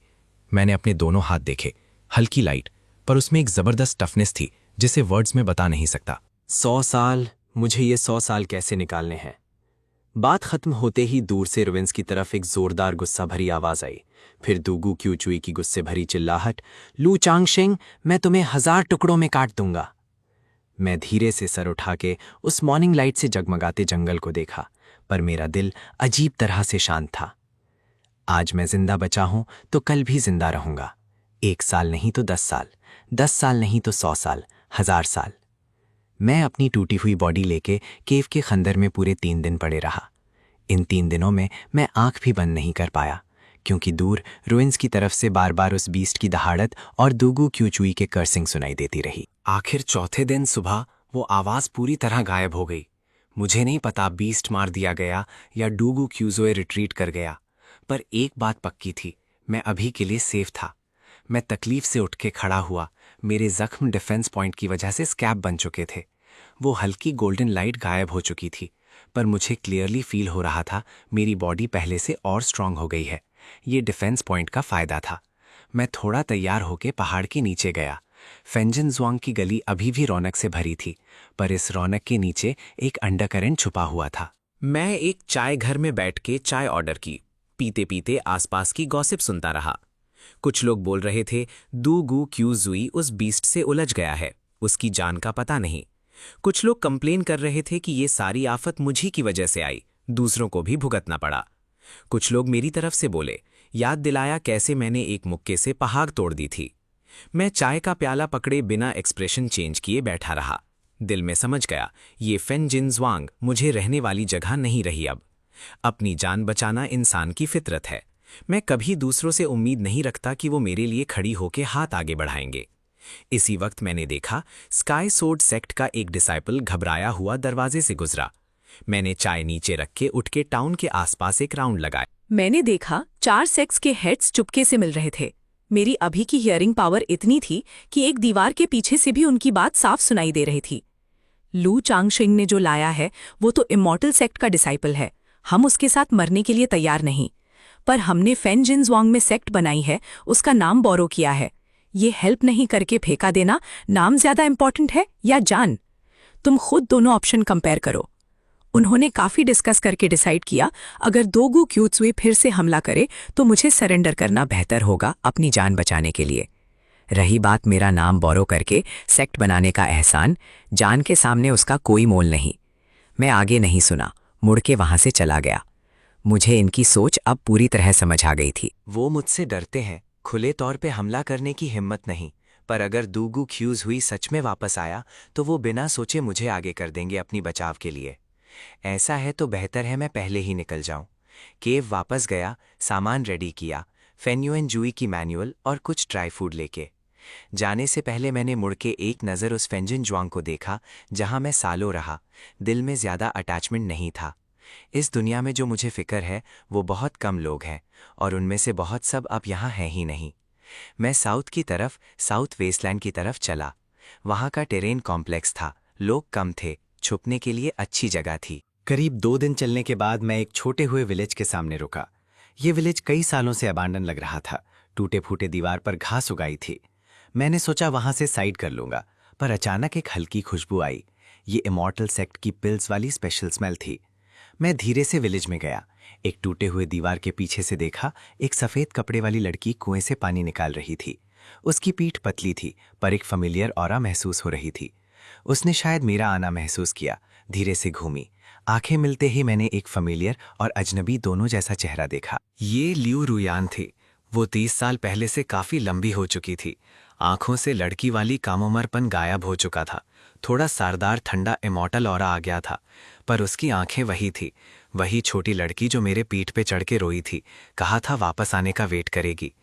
मैंने अपने दोनों हाथ देखे। हल्की लाइट, पर उसमें एक जबरदस्त टफनेस थी जिसे वर्ड्स में बता नहीं सकता। 100 साल, मुझे ये 100 साल कैसे निकालने हैं? बात खत्म होते ही दूर से रुइंस की तरफ एक जोरदार गुस्सा भरी आवाज आई। फिर दूगू क्यूचुई की गुस्से भरी चिल्लाहट, लू चांगशिंग, मैं तुम्हें 1000 टुकड़ों में काट दूंगा। मैं धीरे से सर उठा के उस मॉर्निंग लाइट से जगमगाते जंगल को देखा, पर मेरा दिल अजीब तरह से शांत था। आज मैं जिंदा बचा हूं तो कल भी जिंदा रहूंगा। 1 साल नहीं तो 10 साल, 10 साल नहीं तो 100 साल, 1000 साल। मैं अपनी टूटी हुई बॉडी लेके केव के खंदर में पूरे 3 दिन पड़े रहा। इन 3 दिनों में मैं आंख भी बंद नहीं कर पाया, क्योंकि दूर रुइंस की तरफ से बार बार उस बीस्ट की दहाड़त और दूगू क्यूचुई के कर्सिंग सुनाई देती रही। आखिर चौथे दिन सुबह वो आवाज पूरी तरह गायब हो गई। मुझे नहीं पता बीस्ट मार दिया गया या डूगू क्यूजोए रिट्रीट कर गया, पर एक बात पक्की थी, मैं अभी के लिए सेफ था। मैं तकलीफ से उठ के खड़ा हुआ। मेरे जख्म डिफेंस पॉइंट की वजह से स्कैब बन चुके थे। वो हल्की गोल्डन लाइट गायब हो चुकी थी, पर मुझे क्लियरली फील हो रहा था मेरी बॉडी पहले से और स्ट्रांग हो गई है। ये डिफेंस पॉइंट का फायदा था। मैं थोड़ा तैयार होके पहाड़ के नीचे गया। फेंजन जुआंग की गली अभी भी रौनक से भरी थी, पर इस रौनक के नीचे एक अंडरकरेंट छुपा हुआ था। मैं एक चाय घर में बैठ के चाय ऑर्डर की, पीते पीते आसपास की गॉसिप सुनता रहा। कुछ लोग बोल रहे थे दू गू क्यू जुई उस बीस्ट से उलझ गया है, उसकी जान का पता नहीं। कुछ लोग कंप्लेन कर रहे थे कि ये सारी आफत मुझी की वजह से आई, दूसरों को भी भुगतना पड़ा। कुछ लोग मेरी तरफ से बोले, याद दिलाया कैसे मैंने एक मुक्के से पहाड़ तोड़ दी थी। मैं चाय का प्याला पकड़े बिना एक्सप्रेशन चेंज किए बैठा रहा। दिल में समझ गया ये फेंजिन जुआंग मुझे रहने वाली जगह नहीं रही। अब अपनी जान बचाना इंसान की फितरत है। मैं कभी दूसरों से उम्मीद नहीं रखता कि वो मेरे लिए खड़ी होकर हाथ आगे बढ़ाएंगे। इसी वक्त मैंने देखा स्काई सोर्ड सेक्ट का एक डिसाइपल घबराया हुआ दरवाजे से गुजरा। मैंने चाय नीचे रख के उठ के टाउन के आसपास एक राउंड लगाया। मैंने देखा 4 सेक्स के हेड्स चुपके से मिल रहे थे। मेरी अभी की हियरिंग पावर इतनी थी कि एक दीवार के पीछे से भी उनकी बात साफ सुनाई दे रही थी। लू चांगशिंग ने जो लाया है वो तो इमॉर्टल सेक्ट का डिसाइपल है। हम उसके साथ मरने के लिए तैयार नहीं, पर हमने फेंजिन जुआंग में सेक्ट बनाई है, उसका नाम बोरो किया है। ये हेल्प नहीं करके फेंका देना नाम ज्यादा इंपॉर्टेंट है या जान? तुम खुद दोनों ऑप्शन कंपेयर करो। उन्होंने काफी डिस्कस करके डिसाइड किया अगर दोगू क्यूत्सुई फिर से हमला करे तो मुझे सरेंडर करना बेहतर होगा अपनी जान बचाने के लिए। रही बात मेरा नाम बोरो करके सेक्ट बनाने का एहसान, जान के सामने उसका कोई मोल नहीं। मैं आगे नहीं सुना, मुड़ के वहां से चला गया। मुझे इनकी सोच अब पूरी तरह समझ आ गई थी। वो मुझसे डरते हैं, खुले तौर पे हमला करने की हिम्मत नहीं, पर अगर दूगू ख्यूज हुई सच में वापस आया तो वो बिना सोचे मुझे आगे कर देंगे अपनी बचाव के लिए। ऐसा है तो बेहतर है मैं पहले ही निकल जाऊं। केव वापस गया, सामान रेडी किया, फेन्युएन जुई की मैनुअल और कुछ ड्राई फूड लेके। जाने से पहले मैंने मुड़ के एक नज़र उस फेंजिन जुआंग को देखा जहां मैं सालों रहा। दिल में ज़्यादा अटैचमेंट नहीं था। इस दुनिया में जो मुझे फिक्र है वो बहुत कम लोग हैं, और उनमें से बहुत सब अब यहाँ हैं ही नहीं। मैं साउथ की तरफ, साउथ वेस्टलैंड की तरफ चला। वहाँ का टेरेन कॉम्प्लेक्स था, लोग कम थे, छुपने के लिए अच्छी जगह थी। करीब 2 दिन चलने के बाद मैं एक छोटे हुए विलेज के सामने रुका। ये विलेज कई सालों से अबांडन लग रहा था। टूटे फूटे दीवार पर घास उगाई थी। मैंने सोचा वहां से साइड कर लूंगा, पर अचानक एक हल्की खुशबू आई। ये इमॉर्टल सेक्ट की पिल्स वाली स्पेशल स्मेल थी। मैं धीरे से विलेज में गया। एक टूटे हुए दीवार के पीछे से देखा एक सफेद कपड़े वाली लड़की कुएं से पानी निकाल रही थी। उसकी पीठ पतली थी, पर एक फेमिलियर ऑरा महसूस हो रही थी। उसने शायद मेरा आना महसूस किया। धीरे से घूमी। आंखें मिलते ही मैंने एक फेमिलियर और अजनबी दोनों जैसा चेहरा देखा। ये लियू रुयान थी। वो 30 साल पहले से काफी लंबी हो चुकी थी। आंखों से लड़की वाली कामोमरपन गायब हो चुका था। थोड़ा सारदार ठंडा इमॉर्टल ऑरा आ गया था, पर उसकी आंखें वही थी, वही छोटी लड़की जो मेरे पीठ पे चढ़ के रोई थी। कहा था वापस आने का वेट करेगी।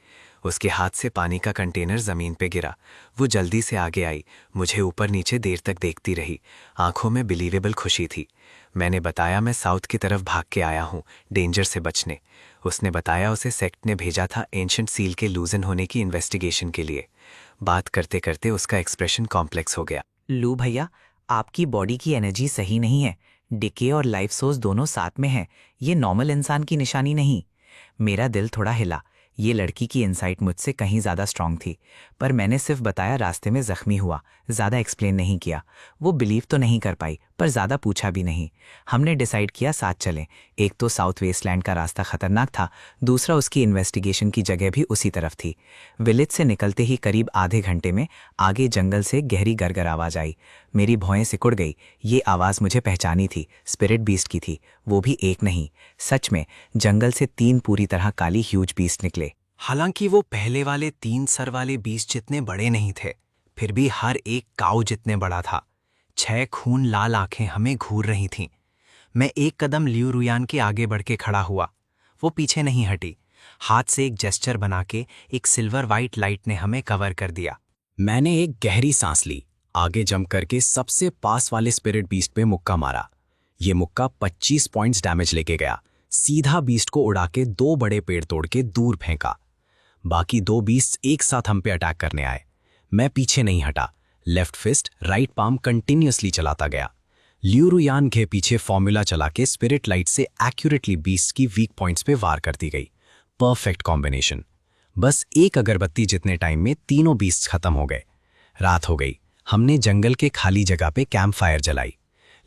उसके हाथ से पानी का कंटेनर जमीन पे गिरा। वो जल्दी से आगे आई, मुझे ऊपर नीचे देर तक देखती रही। आंखों में बिलीवेबल खुशी थी। मैंने बताया मैं साउथ की तरफ भाग के आया हूँ, डेंजर से बचने। उसने बताया उसे सेक्ट ने भेजा था एंशंट सील के लूजन होने की इन्वेस्टिगेशन के लिए। बात करते करते उसका एक्सप्रेशन कॉम्प्लेक्स हो गया। लू भैया, आपकी बॉडी की एनर्जी सही नहीं है। डिके और लाइफ सोर्स दोनों साथ में हैं। ये नॉर्मल इंसान की निशानी नहीं। मेरा दिल थोड़ा हिला। ये लड़की की इंसाइट मुझसे कहीं ज़्यादा स्ट्रांग थी, पर मैंने सिर्फ बताया रास्ते में जख्मी हुआ, ज़्यादा एक्सप्लेन नहीं किया। वो बिलीव तो नहीं कर पाई, पर ज़्यादा पूछा भी नहीं। हमने डिसाइड किया साथ चलें। एक तो साउथ वेस्टलैंड का रास्ता खतरनाक था, दूसरा उसकी इन्वेस्टिगेशन की जगह भी उसी तरफ थी। विलेज से निकलते ही करीब आधे घंटे में आगे जंगल से गहरी गरगर आवाज़ आई। मेरी भौएं सिकुड़ गई। ये आवाज़ मुझे पहचानी थी, स्पिरिट बीस्ट की थी। वो भी एक नहीं, सच में जंगल से 3 पूरी तरह काली ह्यूज बीस्ट निकले। हालांकि वो पहले वाले 3 सर वाले बीस्ट जितने बड़े नहीं थे, फिर भी हर एक काऊ जितने बड़ा था। 6 खून लाल आंखें हमें घूर रही थीं। मैं एक कदम लियू रुयान के आगे बढ़ के खड़ा हुआ। वो पीछे नहीं हटी। हाथ से एक जेस्चर बना के एक सिल्वर वाइट लाइट ने हमें कवर कर दिया। मैंने एक गहरी सांस ली। आगे जंप करके सबसे पास वाले स्पिरिट बीस्ट पे मुक्का मारा। ये मुक्का 25 पॉइंट्स डैमेज लेके गया। सीधा बीस्ट को उड़ा के 2 बड़े पेड़ तोड़ के दूर फेंका। बाकी 2 बीस्ट एक साथ हम पे अटैक करने आए। मैं पीछे नहीं हटा। Left fist right palm continuously चलाता गया। लियू रुयान के पीछे फॉर्मूला चला के स्पिरिट लाइट से एक्यूरेटली बीस्ट की वीक पॉइंट्स पे वार करती गई। Perfect combination. बस एक अगरबत्ती जितने टाइम में तीनों बीस्ट खत्म हो गए। रात हो गई। हमने जंगल के खाली जगह पे कैंप फायर जलाई।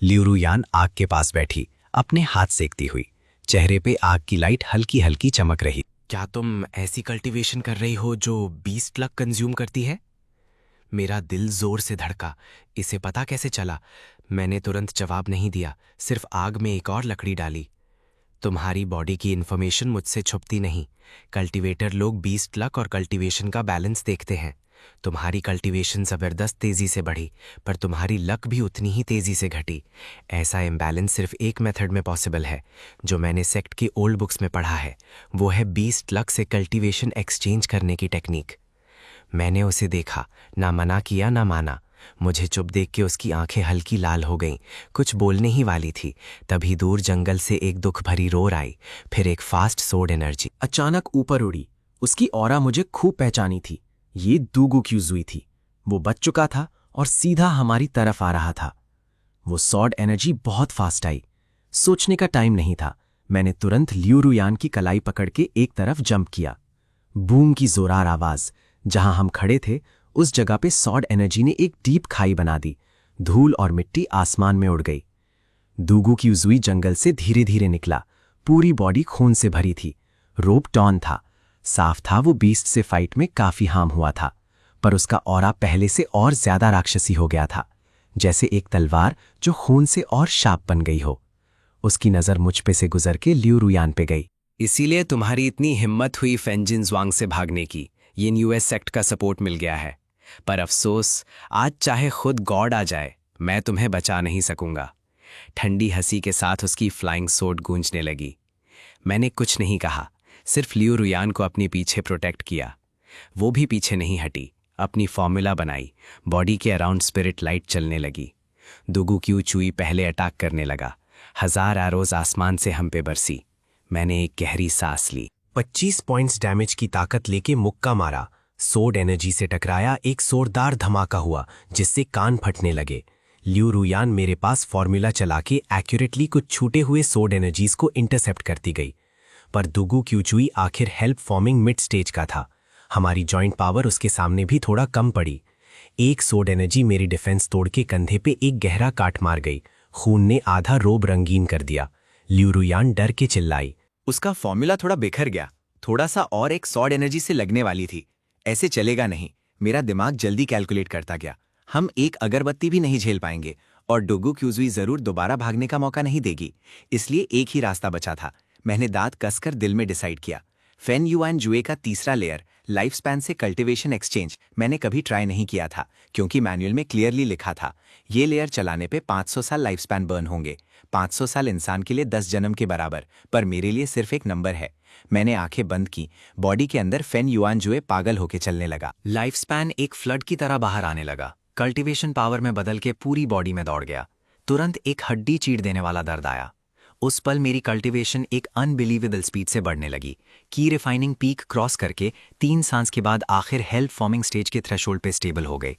लियू रुयान आग के पास बैठी, अपने हाथ सेकती हुई। चेहरे पे आग की लाइट हल्की हल्की चमक रही। क्या तुम ऐसी कल्टीवेशन कर रही हो जो 20 लक कंज्यूम करती है? मेरा दिल जोर से धड़का। इसे पता कैसे चला? मैंने तुरंत जवाब नहीं दिया, सिर्फ आग में एक और लकड़ी डाली। तुम्हारी बॉडी की इन्फॉर्मेशन मुझसे छुपती नहीं। कल्टीवेटर लोग 20 लक और कल्टीवेशन का बैलेंस देखते हैं। तुम्हारी कल्टीवेशन जबरदस्त तेजी से बढ़ी, पर तुम्हारी लक भी उतनी ही तेजी से घटी। ऐसा इम्बैलेंस सिर्फ एक मेथड में पॉसिबल है, जो मैंने सेक्ट की ओल्ड बुक्स में पढ़ा है। वो है 20 लक से कल्टीवेशन एक्सचेंज करने की टेक्निक। मैंने उसे देखा, ना मना किया ना माना। मुझे चुप देख के उसकी आंखें हल्की लाल हो गईं। कुछ बोलने ही वाली थी, तभी दूर जंगल से एक दुख भरी रोर आई, फिर एक फास्ट सोड एनर्जी अचानक ऊपर उड़ी। उसकी ऑरा मुझे खूब पहचानी थी। ये दूगू क्यूजुई थी। वो बच चुका था और सीधा हमारी तरफ आ रहा था। वो सॉर्ड एनर्जी बहुत फास्ट आई। सोचने का टाइम नहीं था। मैंने तुरंत लियू रुयान की कलाई पकड़ के एक तरफ जंप किया। बूम की जोरार आवाज। जहां हम खड़े थे उस जगह पे सॉर्ड एनर्जी ने एक डीप खाई बना दी। धूल और मिट्टी आसमान में उड़ गई। दूगू क्यूजुई जंगल से धीरे धीरे निकला। पूरी बॉडी खून से भरी थी। रोप टॉन था। साफ था वो बीस्ट से फाइट में काफी हार्म हुआ था, पर उसका ऑरा पहले से और ज्यादा राक्षसी हो गया था, जैसे एक तलवार जो खून से और शार्प बन गई हो। उसकी नजर मुझ पे से गुजर के लियू रुयान पे गई। इसीलिए तुम्हारी इतनी हिम्मत हुई फेंजिन ज़्वांग से भागने की। ये यूएस सेक्ट का सपोर्ट मिल गया है, पर अफसोस आज चाहे खुद गॉड आ जाए, मैं तुम्हें बचा नहीं सकूंगा। ठंडी हंसी के साथ उसकी फ्लाइंग सोड गूंजने लगी। मैंने कुछ नहीं कहा, सिर्फ लियू रुयान को अपने पीछे प्रोटेक्ट किया। वो भी पीछे नहीं हटी, अपनी फॉर्मूला बनाई। बॉडी के अराउंड स्पिरिट लाइट चलने लगी। दुगू क्यू चुई पहले अटैक करने लगा। 1000 एरोज आसमान से हम पे बरसी। मैंने एक गहरी सांस ली। 25 पॉइंट्स डैमेज की ताकत लेके मुक्का मारा। सोड एनर्जी से टकराया, एक जोरदार धमाका हुआ जिससे कान फटने लगे। लियू रुयान मेरे पास फॉर्मूला चला के एक्यूरेटली कुछ छूटे हुए सोड एनर्जीज को इंटरसेप्ट करती गई, पर दुगू क्यूचुई आखिर हेल्प फॉर्मिंग मिड स्टेज का था। हमारी जॉइंट पावर उसके सामने भी थोड़ा कम पड़ी। एक सोड एनर्जी मेरी डिफेंस तोड़ के कंधे पे एक गहरा काट मार गई। खून ने आधा रोब रंगीन कर दिया। लियू रुयान डर के चिल्लाई। उसका फॉर्मूला थोड़ा बिखर गया। थोड़ा सा और एक सॉर्ड एनर्जी से लगने वाली थी। ऐसे चलेगा नहीं। मेरा दिमाग जल्दी कैलकुलेट करता गया। हम एक अगरबत्ती भी नहीं झेल पाएंगे और डुगू क्यूजुई जरूर दोबारा भागने का मौका नहीं देगी। इसलिए एक ही रास्ता बचा था। मैंने दांत कसकर दिल में डिसाइड किया। फेन युआन जुए का तीसरा लेयर, लाइफ स्पैन से कल्टीवेशन एक्सचेंज, मैंने कभी ट्राई नहीं किया था, क्योंकि मैनुअल में क्लियरली लिखा था ये लेयर चलाने पे 500 साल लाइफ स्पैन बर्न होंगे। 500 साल इंसान के लिए 10 जन्म के बराबर, पर मेरे लिए सिर्फ एक नंबर है। मैंने आंखें बंद की। बॉडी के अंदर फेन युआन जुए पागल होके चलने लगा। लाइफ स्पैन एक फ्लड की तरह बाहर आने लगा। कल्टीवेशन पावर में बदल के पूरी बॉडी में दौड़ गया। तुरंत एक हड्डी चीर देने वाला दर्द आया। उस पल मेरी कल्टीवेशन एक अनबिलीवेबल स्पीड से बढ़ने लगी। की रिफाइनिंग पीक क्रॉस करके 3 सांस के बाद आखिर हेल्प फॉर्मिंग स्टेज के थ्रेशोल्ड पे स्टेबल हो गई।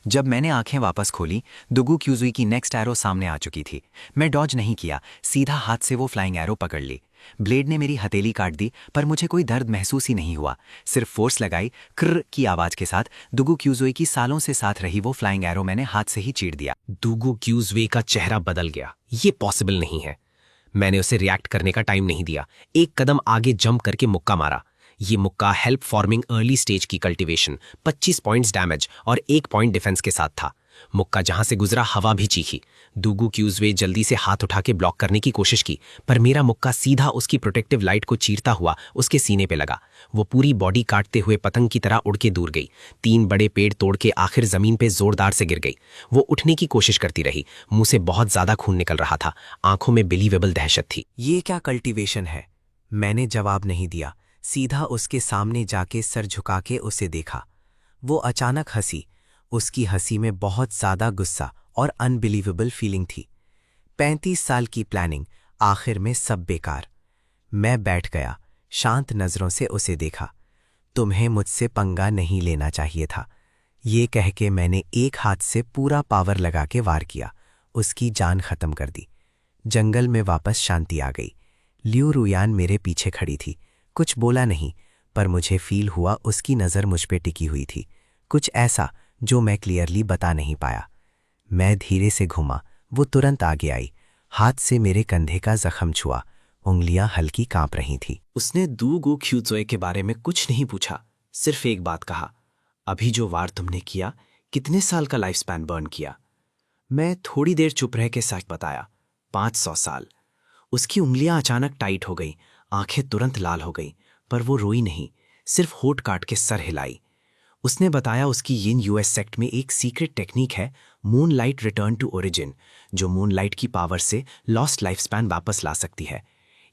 जब मैंने आंखें वापस खोली, दुगू क्यूजुई की नेक्स्ट एरो सामने आ चुकी थी। मैं डॉज नहीं किया, सीधा हाथ से वो फ्लाइंग एरो पकड़ ली। ब्लेड ने मेरी हथेली काट दी, पर मुझे कोई दर्द महसूस ही नहीं हुआ। सिर्फ फोर्स लगाई, क्र की आवाज के साथ दुगू क्यूजुई की सालों से साथ रही वो फ्लाइंग एरो मैंने हाथ से ही चीर दिया। दुगू क्यूजुई का चेहरा बदल गया। ये पॉसिबल नहीं है। मैंने उसे रिएक्ट करने का टाइम नहीं दिया। एक कदम आगे जंप करके मुक्का मारा। ये मुक्का हेल्प फॉर्मिंग अर्ली स्टेज की कल्टीवेशन, 25 पॉइंट्स डैमेज और 1 पॉइंट डिफेंस के साथ था। मुक्का जहां से गुजरा हवा भी चीखी। दुगू क्यूजवे जल्दी से हाथ उठा के ब्लॉक करने की कोशिश की, पर मेरा मुक्का सीधा उसकी प्रोटेक्टिव लाइट को चीरता हुआ उसके सीने पे लगा। वो पूरी बॉडी काटते हुए पतंग की तरह उड़ के दूर गई। 3 बड़े पेड़ तोड़ के आखिर जमीन पे जोरदार से गिर गई। वो उठने की कोशिश करती रही। मुंह से बहुत ज्यादा खून निकल रहा था। आंखों में बिलीवेबल दहशत थी। ये क्या कल्टीवेशन है? मैंने जवाब नहीं दिया। सीधा उसके सामने जाके सर झुका के उसे देखा। वो अचानक हंसी। उसकी हंसी में बहुत ज्यादा गुस्सा और अनबिलीवेबल फीलिंग थी। 35 साल की प्लानिंग, आखिर में सब बेकार। मैं बैठ गया, शांत नजरों से उसे देखा। तुम्हें मुझसे पंगा नहीं लेना चाहिए था, ये कह के मैंने एक हाथ से पूरा पावर लगा के वार किया। उसकी जान खत्म कर दी। जंगल में वापस शांति आ गई। लियू रुयान मेरे पीछे खड़ी थी। कुछ बोला नहीं, पर मुझे फील हुआ उसकी नज़र मुझ पे टिकी हुई थी, कुछ ऐसा जो मैं क्लियरली बता नहीं पाया। मैं धीरे से घूमा, वो तुरंत आगे आई, हाथ से मेरे कंधे का जख्म छुआ, उंगलियां हल्की कांप रही थी। उसने दू गो ख्यूजोए के बारे में कुछ नहीं पूछा, सिर्फ एक बात कहा, अभी जो वार तुमने किया, कितने साल का लाइफ स्पैन बर्न किया? मैं थोड़ी देर चुप रह के सच बताया, 500 साल। उसकी उंगलियां अचानक टाइट हो गई, आंखें तुरंत लाल हो गई, पर वो रोई नहीं, सिर्फ होठ काट के सर हिलाई। उसने बताया उसकी यिन यूएस सेक्ट में एक सीक्रेट टेक्निक है, मूनलाइट रिटर्न टू ओरिजिन, जो मूनलाइट की पावर से लॉस्ट लाइफ स्पैन वापस ला सकती है।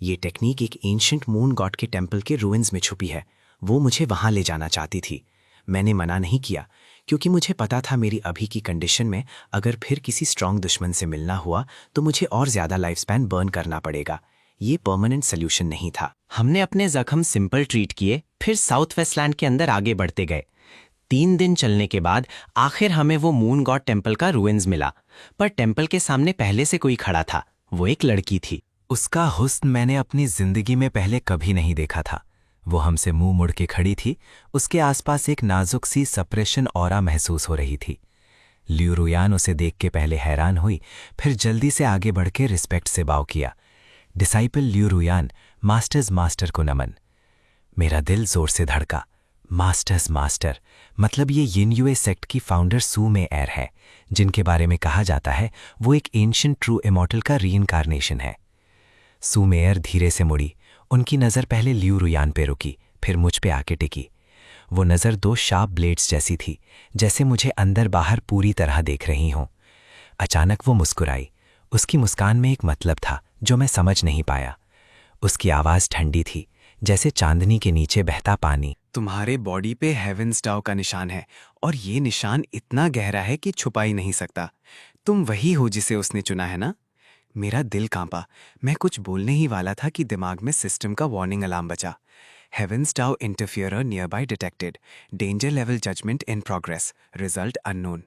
ये टेक्निक एक एंशिएंट मून गॉड के टेम्पल के रूइंस में छुपी है। वो मुझे वहां ले जाना चाहती थी। मैंने मना नहीं किया, क्योंकि मुझे पता था मेरी अभी की कंडीशन में अगर फिर किसी स्ट्रांग दुश्मन से मिलना हुआ तो मुझे और ज्यादा लाइफ स्पैन बर्न करना पड़ेगा। ये परमानेंट सोल्यूशन नहीं था। हमने अपने जख्म सिंपल ट्रीट किए, फिर साउथ वेस्टलैंड के अंदर आगे बढ़ते गए। 3 दिन चलने के बाद आखिर हमें वो मून गॉड टेम्पल का रूइंस मिला, पर टेम्पल के सामने पहले से कोई खड़ा था। वो एक लड़की थी। उसका हुस्न मैंने अपनी जिंदगी में पहले कभी नहीं देखा था। वो हमसे मुंह मुड़ के खड़ी थी, उसके आसपास एक नाजुक सी सप्रेशन ऑरा महसूस हो रही थी। लियू रुयान उसे देख के पहले हैरान हुई, फिर जल्दी से आगे बढ़ के रिस्पेक्ट से बाव किया। डिसाइपल लियू रुयान, मास्टर्स मास्टर को नमन। मेरा दिल जोर से धड़का। मास्टर्स मास्टर मतलब ये यिन यूए सेक्ट की फाउंडर सू मे एर है, जिनके बारे में कहा जाता है वो एक एंशिएंट ट्रू इमॉर्टल का रीइंकार्नेशन है। सू मे एर धीरे से मुड़ी, उनकी नज़र पहले लियू रुयान पे रुकी, फिर मुझ पे आके टिकी। वो नज़र 2 शार्प ब्लेड्स जैसी थी, जैसे मुझे अंदर बाहर पूरी तरह देख रही हों। अचानक वो मुस्कुराई। उसकी मुस्कान में एक मतलब था जो मैं समझ नहीं पाया। उसकी आवाज़ ठंडी थी, जैसे चांदनी के नीचे बहता पानी। तुम्हारे बॉडी पे हेवेंस डाउ का निशान है, और ये निशान इतना गहरा है कि छुपा ही नहीं सकता। तुम वही हो जिसे उसने चुना है ना? मेरा दिल कांपा। मैं कुछ बोलने ही वाला था कि दिमाग में सिस्टम का वार्निंग अलार्म बजा। Heaven's dao interferer nearby detected, danger level judgement in progress, result unknown.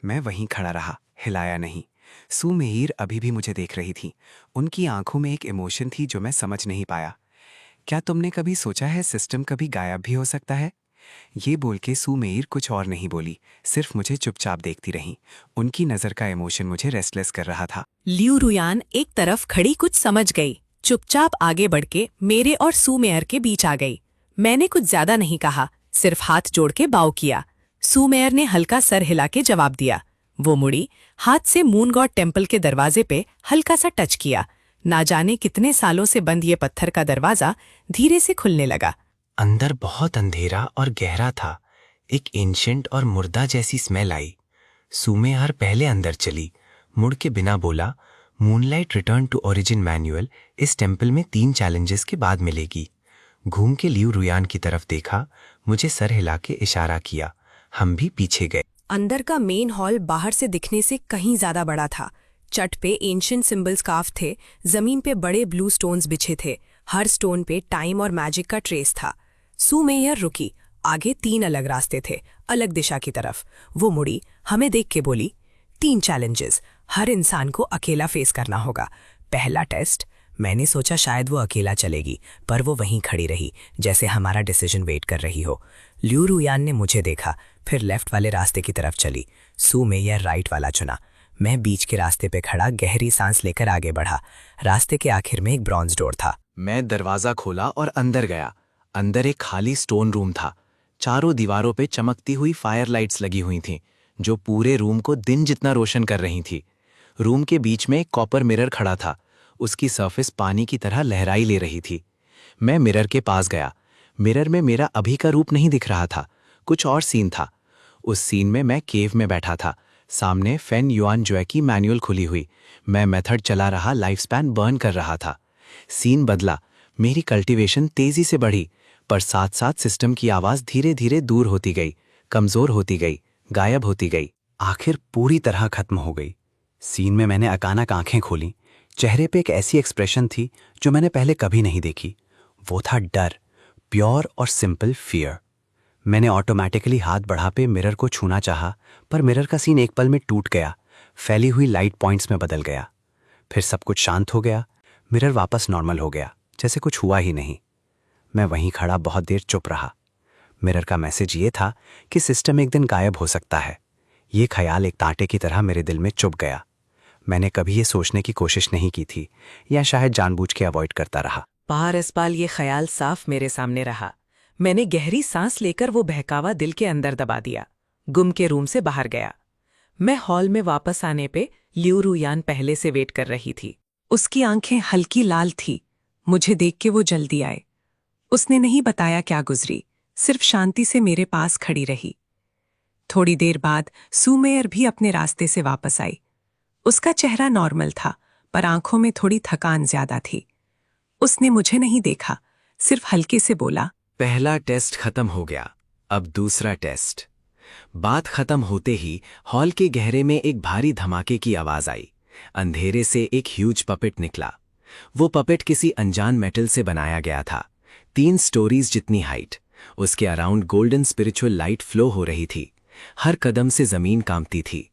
मैं वहीं खड़ा रहा, हिलाया नहीं। सू मेहर अभी भी मुझे देख रही थी। उनकी आंखों में एक इमोशन थी जो मैं समझ नहीं पाया। क्या तुमने कभी सोचा है सिस्टम कभी गायब भी हो सकता है? ये बोल के सू मेहर कुछ और नहीं बोली, सिर्फ मुझे चुपचाप देखती रही। उनकी नजर का इमोशन मुझे रेस्टलेस कर रहा था। लियू रुयान एक तरफ खड़ी कुछ समझ गई, चुपचाप आगे बढ़ के मेरे और सू मेयर के बीच आ गई। मैंने कुछ ज्यादा नहीं कहा, सिर्फ हाथ जोड़ के बाव किया। सू मेयर ने हल्का सर हिला के जवाब दिया। वो मुड़ी, हाथ से मून गॉड टेम्पल के दरवाजे पे हल्का सा टच किया। ना जाने कितने सालों से बंद ये पत्थर का दरवाजा धीरे से खुलने लगा। अंदर बहुत अंधेरा और गहरा था। एक एंशिएंट और मुर्दा जैसी स्मेल आई। सू मे एर पहले अंदर चली, मुड़ के बिना बोला, moonlight return to origin manual इस टेम्पल में 3 चैलेंजेस के बाद मिलेगी। घूम के लियू रुयान की तरफ देखा, मुझे सर हिला के इशारा किया। हम भी पीछे गए। अंदर का मेन हॉल बाहर से दिखने से कहीं ज्यादा बड़ा था। चट पे एंशिएंट सिंबल्स काफ थे, जमीन पे बड़े ब्लू स्टोन्स बिछे थे, हर स्टोन पे टाइम और मैजिक का ट्रेस था। सू मेयर रुकी, आगे 3 अलग रास्ते थे, अलग दिशा की तरफ। वो मुड़ी, हमें देख के बोली, 3 चैलेंजेस, हर इंसान को अकेला फेस करना होगा। पहला टेस्ट। मैंने सोचा शायद वो अकेला चलेगी, पर वो वहीं खड़ी रही, जैसे हमारा डिसीजन वेट कर रही हो। लियू रुयान ने मुझे देखा, फिर लेफ्ट वाले रास्ते की तरफ चली। सू मेयर राइट वाला चुना। मैं बीच के रास्ते पे खड़ा गहरी सांस लेकर आगे बढ़ा। रास्ते के आखिर में एक ब्रॉन्ज डोर था। मैं दरवाजा खोला और अंदर गया। अंदर एक खाली स्टोन रूम था। चारों दीवारों पे चमकती हुई फायर लाइट्स लगी हुई थीं, जो पूरे रूम को दिन जितना रोशन कर रही थी। रूम के बीच में एक कॉपर मिरर खड़ा था। उसकी सरफेस पानी की तरह लहराई ले रही थी। मैं मिरर के पास गया। मिरर में मेरा अभी का रूप नहीं दिख रहा था, कुछ और सीन था। उस सीन में मैं केव में बैठा था। सामने फेन युआन जुए की मैनुअल खुली हुई। मैं मेथड चला रहा, लाइफ स्पैन बर्न कर रहा था। सीन बदला, मेरी कल्टीवेशन तेजी से बढ़ी, पर साथ साथ सिस्टम की आवाज धीरे धीरे दूर होती गई, कमजोर होती गई, गायब होती गई, आखिर पूरी तरह खत्म हो गई। सीन में मैंने अचानक आंखें खोली। चेहरे पे एक ऐसी एक्सप्रेशन थी जो मैंने पहले कभी नहीं देखी। वो था डर, प्योर और सिंपल फियर। मैंने ऑटोमेटिकली हाथ बढ़ा पे मिरर को छूना चाहा, पर मिरर का सीन एक पल में टूट गया, फैली हुई लाइट पॉइंट्स में बदल गया। फिर सब कुछ शांत हो गया। मिरर वापस नॉर्मल हो गया, जैसे कुछ हुआ ही नहीं। मैं वहीं खड़ा बहुत देर चुप रहा। मिरर का मैसेज ये था कि सिस्टम एक दिन गायब हो सकता है। ये ख्याल एक तांटे की तरह मेरे दिल में चुभ गया। मैंने कभी ये सोचने की कोशिश नहीं की थी, या शायद जानबूझ के अवॉइड करता रहा। पार इस पाल ये ख्याल साफ मेरे सामने रहा। मैंने गहरी सांस लेकर वो बहकावा दिल के अंदर दबा दिया। गुम के रूम से बाहर गया। मैं हॉल में वापस आने पे लियू रुयान पहले से वेट कर रही थी। उसकी आंखें हल्की लाल थी। मुझे देख के वो जल्दी आए। उसने नहीं बताया क्या गुजरी, सिर्फ शांति से मेरे पास खड़ी रही। थोड़ी देर बाद सुमेयर भी अपने रास्ते से वापस आई। उसका चेहरा नॉर्मल था, पर आंखों में थोड़ी थकान ज्यादा थी। उसने मुझे नहीं देखा, सिर्फ हल्के से बोला, पहला टेस्ट खत्म हो गया, अब दूसरा टेस्ट। बात खत्म होते ही हॉल के गहरे में एक भारी धमाके की आवाज आई। अंधेरे से एक ह्यूज पपेट निकला। वो पपेट किसी अनजान मेटल से बनाया गया था, 3 स्टोरीज जितनी हाइट। उसके around golden spiritual light flow हो रही थी। हर कदम से जमीन कांपती थी।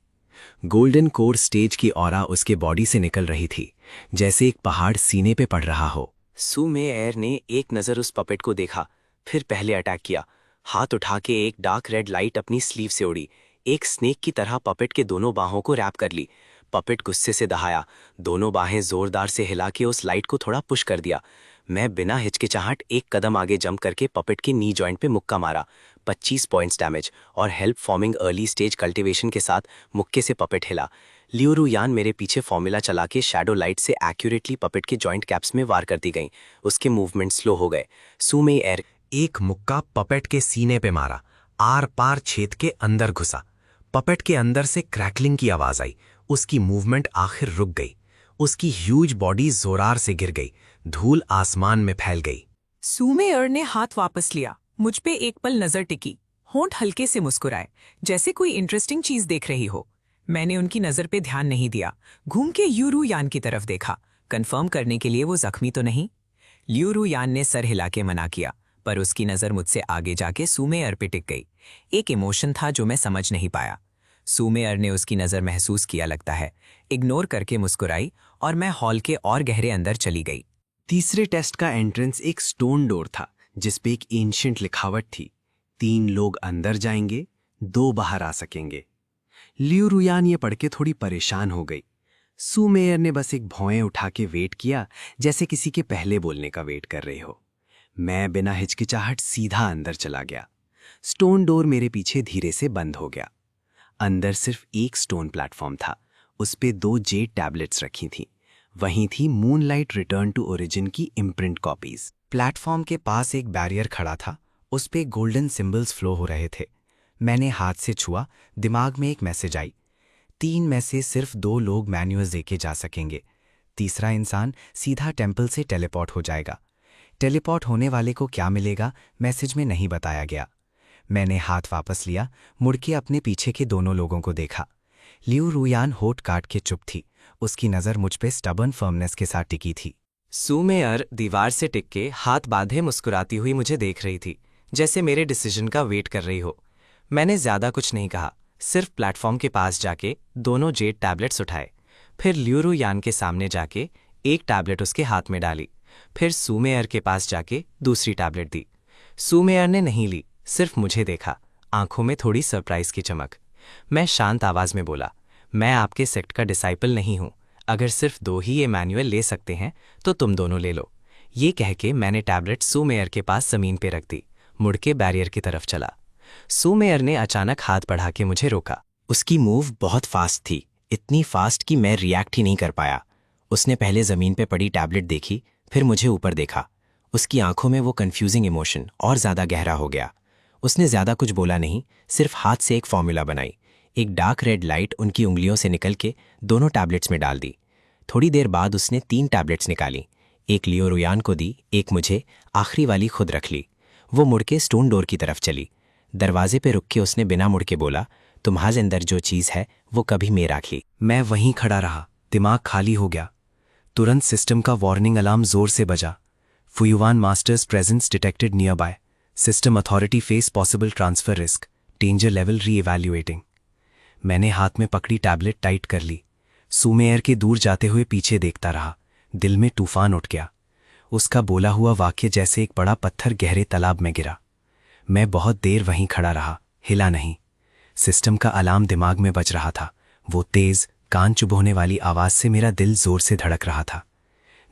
गोल्डन कोर स्टेज की ऑरा उसके बॉडी से निकल रही थी, जैसे एक पहाड़ सीने पे पड़ रहा हो। सुमेयर ने एक नज़र उस पपेट को देखा, फिर पहले अटैक किया। हाथ उठा के एक डार्क रेड लाइट अपनी स्लीव से उड़ी, एक स्नेक की तरह पपेट के दोनों बाहों को रैप कर ली। पपेट गुस्से से दहाया, दोनों बाहें जोरदार से हिला के उस लाइट को थोड़ा पुश कर दिया। मैं बिना हिचकिचाहट एक कदम आगे जंप करके पपेट के नी जॉइंट पे मुक्का मारा। 25 पॉइंट्स डैमेज और help forming early stage cultivation के साथ मुक्के से पपेट हिला। लियू रुयान मेरे पीछे फॉर्मूला चला के शैडो लाइट से एक्यूरेटली पपेट के जॉइंट कैप्स में वार कर दी गई। उसके मूवमेंट स्लो हो गए। सुमेयर एक मुक्का पपेट के सीने पे मारा, आर पार छेद के अंदर घुसा। पपेट के अंदर से क्रैकलिंग की आवाज आई। उसकी मूवमेंट आखिर रुक गई। उसकी ह्यूज बॉडी जोरार से गिर गई। धूल आसमान में फैल गई। सुमेयर ने हाथ वापस लिया। मुझ पे एक पल नजर टिकी। होंठ हल्के से मुस्कुराए, जैसे कोई इंटरेस्टिंग चीज देख रही हो। मैंने उनकी नजर पे ध्यान नहीं दिया। घूम के लियू रुयान की तरफ देखा, कंफर्म करने के लिए वो जख्मी तो नहीं। लियू रुयान ने सर हिला के मना किया, पर उसकी नजर मुझसे आगे जाके सुमेयर पे टिक गई। एक इमोशन था जो मैं समझ नहीं पाया। सुमेयर ने उसकी नजर महसूस किया लगता है, इग्नोर करके मुस्कुराई और मैं हॉल के और गहरे अंदर चली गई। तीसरे टेस्ट का एंट्रेंस एक स्टोन डोर था, जिसपे एक एंशिएंट लिखावट थी। 3 लोग अंदर जाएंगे, 2 बाहर आ सकेंगे। लियू रुयान ये पढ़ के थोड़ी परेशान हो गई। सुमेयर ने बस एक भौएं उठा के वेट किया, जैसे किसी के पहले बोलने का वेट कर रहे हो। मैं बिना हिचकिचाहट सीधा अंदर चला गया। स्टोन डोर मेरे पीछे धीरे से बंद हो गया। अंदर सिर्फ एक स्टोन प्लेटफॉर्म था, उस पे 2 जेड टैबलेट्स रखी थीं। वहीं थी मूनलाइट रिटर्न टू ओरिजिन की इम्प्रिंट कॉपीज। प्लेटफॉर्म के पास एक बैरियर खड़ा था, उस पे गोल्डन सिंबल्स फ्लो हो रहे थे। मैंने हाथ से छुआ, दिमाग में एक मैसेज आई। 3 में से सिर्फ 2 लोग मैन्युअल देके जा सकेंगे। तीसरा इंसान सीधा टेम्पल से टेलीपोर्ट हो जाएगा। टेलीपोर्ट होने वाले को क्या मिलेगा, मैसेज में नहीं बताया गया। मैंने हाथ वापस लिया, मुड़ के अपने पीछे के दोनों लोगों को देखा। लियू रुयान होठ काट के चुप थी। उसकी नज़र मुझ पे स्टबर्न फर्मनेस के साथ टिकी थी। सुमेयर दीवार से टिक के हाथ बांधे मुस्कुराती हुई मुझे देख रही थी, जैसे मेरे डिसीजन का वेट कर रही हो। मैंने ज्यादा कुछ नहीं कहा, सिर्फ प्लेटफॉर्म के पास जाके दोनों जेड टैबलेट्स उठाए। फिर लियू रुयान के सामने जाके एक टैबलेट उसके हाथ में डाली। फिर सुमेयर के पास जाके दूसरी टैबलेट दी। सुमेयर ने नहीं ली, सिर्फ मुझे देखा, आंखों में थोड़ी सरप्राइज की चमक। मैं शांत आवाज में बोला, मैं आपके सेक्ट का डिसाइपल नहीं हूं। अगर सिर्फ 2 ही ये मैनुअल ले सकते हैं तो तुम दोनों ले लो। ये कह के मैंने टैबलेट सुमेयर के पास जमीन पे रख दी, मुड़ के बैरियर की तरफ चला। सुमेयर ने अचानक हाथ बढ़ा के मुझे रोका। उसकी मूव बहुत फास्ट थी, इतनी फास्ट कि मैं रिएक्ट ही नहीं कर पाया। उसने पहले जमीन पे पड़ी टैबलेट देखी, फिर मुझे ऊपर देखा। उसकी आंखों में वो कंफ्यूजिंग इमोशन और ज्यादा गहरा हो गया। उसने ज्यादा कुछ बोला नहीं, सिर्फ हाथ से एक फॉर्मूला बनाई। एक डार्क रेड लाइट उनकी उंगलियों से निकल के दोनों टैबलेट्स में डाल दी। थोड़ी देर बाद उसने 3 टैबलेट्स निकाली, एक लियो रुयान को दी, एक मुझे, आखिरी वाली खुद रख ली। वो मुड़ के स्टोन डोर की तरफ चली। दरवाजे पे रुक के उसने बिना मुड़ के बोला, तुम्हारे अंदर जो चीज़ है वो कभी मेरा खी। मैं वहीं खड़ा रहा, दिमाग खाली हो गया। तुरंत सिस्टम का वार्निंग अलार्म जोर से बजा। फुयुवान master's presence detected nearby. System authority face possible transfer risk, danger level reevaluating. मैंने हाथ में पकड़ी टैबलेट टाइट कर ली। सुमेयर के दूर जाते हुए पीछे देखता रहा। दिल में तूफान उठ गया। उसका बोला हुआ वाक्य जैसे एक बड़ा पत्थर गहरे तालाब में गिरा। मैं बहुत देर वहीं खड़ा रहा, हिला नहीं। सिस्टम का अलार्म दिमाग में बज रहा था। वो तेज, कान चुभोने वाली आवाज से मेरा दिल जोर से धड़क रहा था।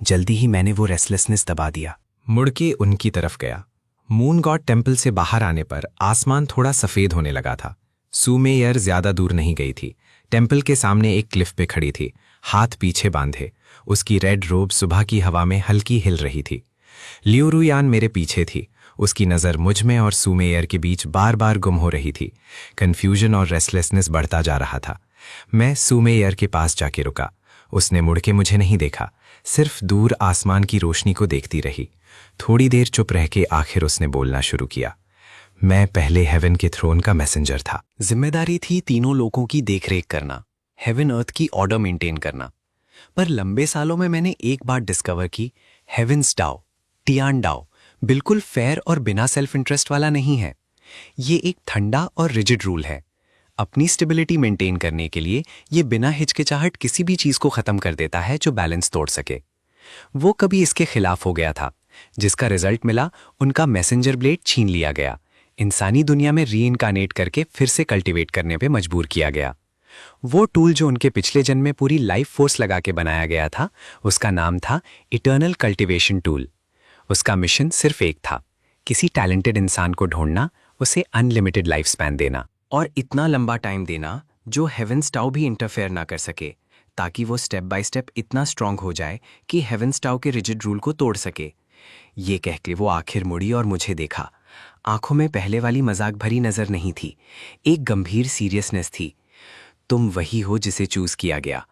जल्दी ही मैंने वो रेस्टलेसनेस दबा दिया। मुड़ के उनकी तरफ गया। मून गॉड टेम्पल से बाहर आने पर आसमान थोड़ा सफेद होने लगा था। सुमेयर ज्यादा दूर नहीं गई थी। टेम्पल के सामने एक क्लिफ पे खड़ी थी, हाथ पीछे बांधे। उसकी रेड रोब सुबह की हवा में हल्की हिल रही थी। लियू रुयान मेरे पीछे थी। उसकी नज़र मुझ में और सुमेयर के बीच बार बार गुम हो रही थी। कन्फ्यूजन और रेस्टलेसनेस बढ़ता जा रहा था। मैं सुमेयर के पास जाके रुका। उसने मुड़ के मुझे नहीं देखा, सिर्फ दूर आसमान की रोशनी को देखती रही। थोड़ी देर चुप रह के आखिर उसने बोलना शुरू किया। मैं पहले हेवन के थ्रोन का मैसेंजर था। जिम्मेदारी थी तीनों लोगों की देखरेख करना, हेवन अर्थ की ऑर्डर मेंटेन करना। पर लंबे सालों में मैंने एक बात डिस्कवर की, हेवन्स डाओ, टियान डाओ, बिल्कुल फेयर और बिना सेल्फ इंटरेस्ट वाला नहीं है। ये एक ठंडा और रिजिड रूल है। अपनी स्टेबिलिटी मेंटेन करने के लिए ये बिना हिचकिचाहट किसी भी चीज को खत्म कर देता है जो बैलेंस तोड़ सके। वो कभी इसके खिलाफ हो गया था, जिसका रिजल्ट मिला, उनका मैसेंजर ब्लेड छीन लिया गया, इंसानी दुनिया में रीइनकार्नेट करके फिर से कल्टीवेट करने पे मजबूर किया गया। वो टूल जो उनके पिछले जन्म में पूरी लाइफ फोर्स लगा के बनाया गया था, उसका नाम था इटर्नल कल्टीवेशन टूल। उसका मिशन सिर्फ एक था, किसी टैलेंटेड इंसान को ढूंढना, उसे अनलिमिटेड लाइफ स्पैन देना और इतना लंबा टाइम देना जो हेवन्स डाओ भी इंटरफेयर ना कर सके, ताकि वो स्टेप बाय स्टेप इतना स्ट्रांग हो जाए कि हेवन्स डाओ के रिजिड रूल को तोड़ सके। ये कह के वो आखिर मुड़ी और मुझे देखा। आंखों में पहले वाली मजाक भरी नजर नहीं थी, एक गंभीर सीरियसनेस थी। तुम वही हो जिसे चूज किया गया।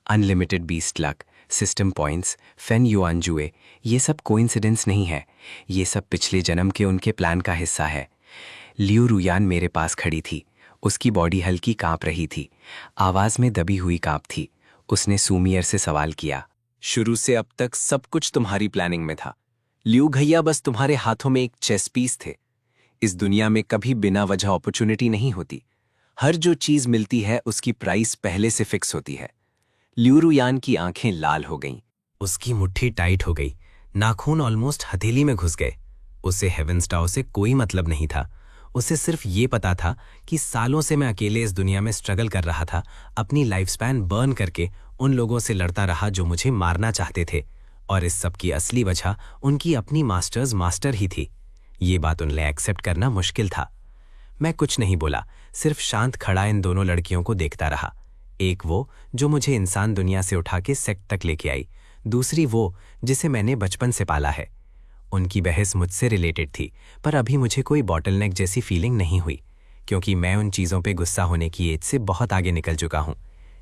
Unlimited beast luck, system points, फेन युआन जुए, ये सब कोइंसिडेंस नहीं है। ये सब पिछले जन्म के उनके प्लान का हिस्सा है। लियू रुयान मेरे पास खड़ी थी। उसकी बॉडी हल्की कांप रही थी, आवाज में दबी हुई कांप थी। उसने सुमियर से सवाल किया, शुरू से अब तक सब कुछ तुम्हारी प्लानिंग में था। लियू भैया बस तुम्हारे हाथों में एक चेस पीस थे। इस दुनिया में कभी बिना वजह अपॉर्चुनिटी नहीं होती। हर जो चीज मिलती है उसकी प्राइस पहले से फिक्स होती है। लियू रुयान की आंखें लाल हो गईं। उसकी मुट्ठी टाइट हो गई, नाखून ऑलमोस्ट हथेली में घुस गए। उसे हेवन्स डाओ से कोई मतलब नहीं था। उसे सिर्फ ये पता था कि सालों से मैं अकेले इस दुनिया में स्ट्रगल कर रहा था, अपनी लाइफ स्पैन बर्न करके उन लोगों से लड़ता रहा जो मुझे मारना चाहते थे, और इस सब की असली वजह उनकी अपनी मास्टर ही थी। ये बात उन्हें एक्सेप्ट करना मुश्किल था। मैं कुछ नहीं बोला, सिर्फ शांत खड़ा इन दोनों लड़कियों को देखता रहा। एक वो जो मुझे इंसान दुनिया से उठा के सेक्ट तक लेके आई, दूसरी वो जिसे मैंने बचपन से पाला है। उनकी बहस मुझसे रिलेटेड थी, पर अभी मुझे कोई बॉटलनेक जैसी फीलिंग नहीं हुई, क्योंकि मैं उन चीज़ों पे गुस्सा होने की एज से बहुत आगे निकल चुका हूँ।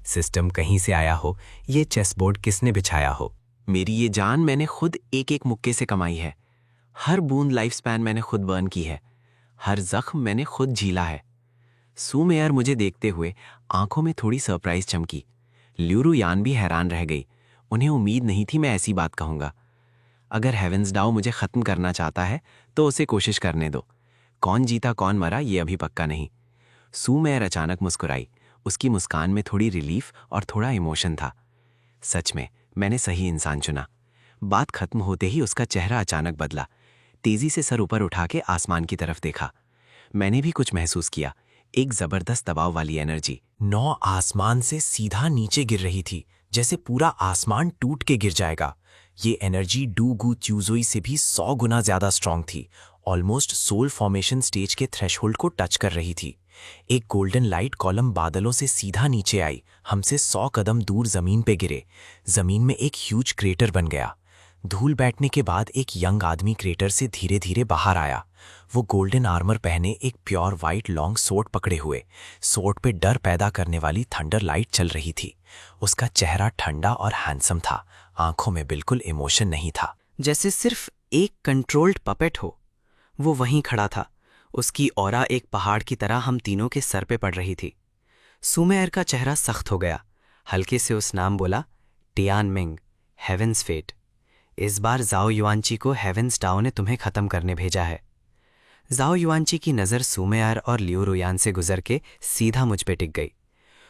सिस्टम कहीं से आया हो, ये चेसबोर्ड किसने बिछाया हो, मेरी ये जान मैंने खुद एक एक मुक्के से कमाई है। हर बूंद लाइफ स्पैन मैंने खुद बर्न की है, हर जख्म मैंने खुद झीला है। सुमेयर मुझे देखते हुए आंखों में थोड़ी सरप्राइज चमकी। लियू रुयान भी हैरान रह गई। उन्हें उम्मीद नहीं थी मैं ऐसी बात कहूंगा। अगर हेवन्स डाओ मुझे खत्म करना चाहता है तो उसे कोशिश करने दो। कौन जीता कौन मरा ये अभी पक्का नहीं। सुमेयर अचानक मुस्कुराई। उसकी मुस्कान में थोड़ी रिलीफ और थोड़ा इमोशन था। सच में मैंने सही इंसान चुना। बात खत्म होते ही उसका चेहरा अचानक बदला। तेजी से सर ऊपर उठा के आसमान की तरफ देखा। मैंने भी कुछ महसूस किया, एक जबरदस्त दबाव वाली एनर्जी। 9 आसमान से सीधा नीचे गिर रही थी, जैसे पूरा आसमान टूट के गिर जाएगा। ये एनर्जी डू गू च्यूजोई से भी 100 गुना ज्यादा स्ट्रांग थी। ऑलमोस्ट सोल फॉर्मेशन स्टेज के थ्रेशहोल्ड को टच कर रही थी। एक गोल्डन लाइट कॉलम बादलों से सीधा नीचे आई, हमसे 100 कदम दूर जमीन पे गिरे। जमीन में एक ह्यूज क्रेटर बन गया। धूल बैठने के बाद एक यंग आदमी क्रेटर से धीरे धीरे बाहर आया। वो गोल्डन आर्मर पहने, एक प्योर वाइट लॉन्ग सोर्ड पकड़े हुए। सोर्ड पे डर पैदा करने वाली थंडर लाइट चल रही थी। उसका चेहरा ठंडा और हैंडसम था, आंखों में बिल्कुल इमोशन नहीं था। जैसे सिर्फ एक कंट्रोल्ड पपेट हो। वो वहीं खड़ा था। उसकी ऑरा एक पहाड़ की तरह हम तीनों के सर पे पड़ रही थी। सुमेयर का चेहरा सख्त हो गया। हल्के से उस नाम बोला, टियान मिंग, हेवन्स फेट। इस बार जाओ युआनची को हेवन्स डाओ ने तुम्हें खत्म करने भेजा है। जाओ युआनची की नज़र सुमेयर और लियू रुयान से गुजर के सीधा मुझ पे टिक गई।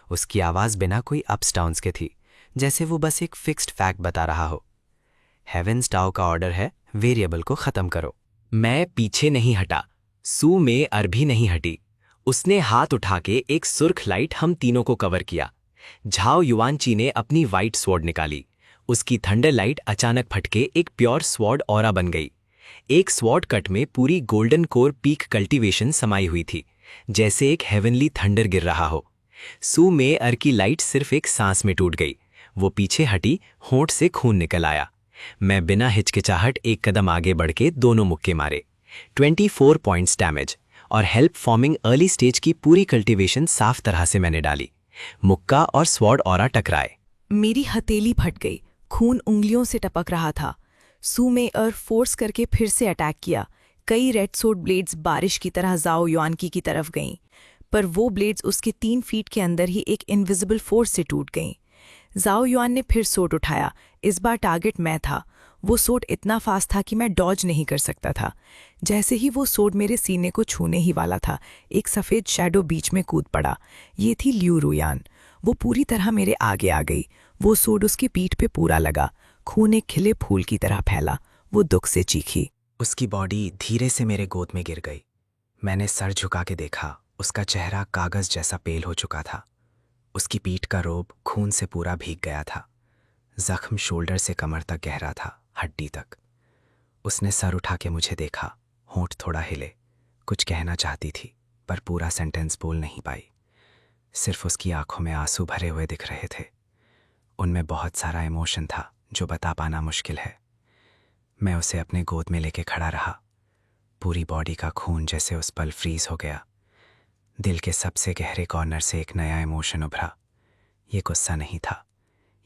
उसकी आवाज़ बिना कोई अप्स डाउन्स के थी, जैसे वो बस एक फिक्स्ड फैक्ट बता रहा हो। हेवेंस डाओ का ऑर्डर है, वेरिएबल को खत्म करो। मैं पीछे नहीं हटा, सू में अर भी नहीं हटी। उसने हाथ उठा के एक सुर्ख लाइट हम तीनों को कवर किया। झाओ युआनची ने अपनी वाइट स्वॉर्ड निकाली। उसकी थंडर लाइट अचानक फटके एक प्योर स्वॉर्ड ऑरा बन गई। एक स्वॉर्ड कट में पूरी गोल्डन कोर पीक कल्टीवेशन समाई हुई थी, जैसे एक हेवनली थंडर गिर रहा हो। सू में अर की लाइट सिर्फ एक सांस में टूट गई। वो पीछे हटी, होंठ से खून निकल आया। मैं बिना हिचकिचाहट एक कदम आगे बढ़ के दोनों मुक्के मारे। 24 पॉइंट्स डैमेज और हेल्प फॉर्मिंग अर्ली स्टेज की पूरी कल्टीवेशन साफ तरह से मैंने डाली। मुक्का और स्वॉर्ड ऑरा टकराए। मेरी हथेली फट गई, खून उंगलियों से टपक रहा था। सू में अर फोर्स करके फिर से अटैक किया। कई रेड सोड ब्लेड्स बारिश की तरह जाओ युआनकी की तरफ गईं, पर वो ब्लेड्स उसके 3 फीट के अंदर ही एक इनविजिबल फोर्स से टूट गईं। जाओ युआन ने फिर सोट उठाया। इस बार टारगेट मैं था। वो सोट इतना फास्ट था कि मैं डॉज नहीं कर सकता था। जैसे ही वो सोट मेरे सीने को छूने ही वाला था, एक सफ़ेद शैडो बीच में कूद पड़ा। ये थी लियू रुयान। वो पूरी तरह मेरे आगे आ गई। वो सोट उसकी पीठ पे पूरा लगा। खून एक खिले फूल की तरह फैला। वो दुख से चीखी। उसकी बॉडी धीरे से मेरे गोद में गिर गई। मैंने सर झुका के देखा। उसका चेहरा कागज जैसा पेल हो चुका था। उसकी पीठ का रोब खून से पूरा भीग गया था। जख्म शोल्डर से कमर तक गहरा था, हड्डी तक। उसने सर उठा के मुझे देखा। होंठ थोड़ा हिले। कुछ कहना चाहती थी, पर पूरा सेंटेंस बोल नहीं पाई। सिर्फ उसकी आंखों में आंसू भरे हुए दिख रहे थे। उनमें बहुत सारा इमोशन था जो बता पाना मुश्किल है। मैं उसे अपने गोद में लेके खड़ा रहा। पूरी बॉडी का खून जैसे उस पल फ्रीज हो गया। दिल के सबसे गहरे कॉर्नर से एक नया इमोशन उभरा। ये गुस्सा नहीं था,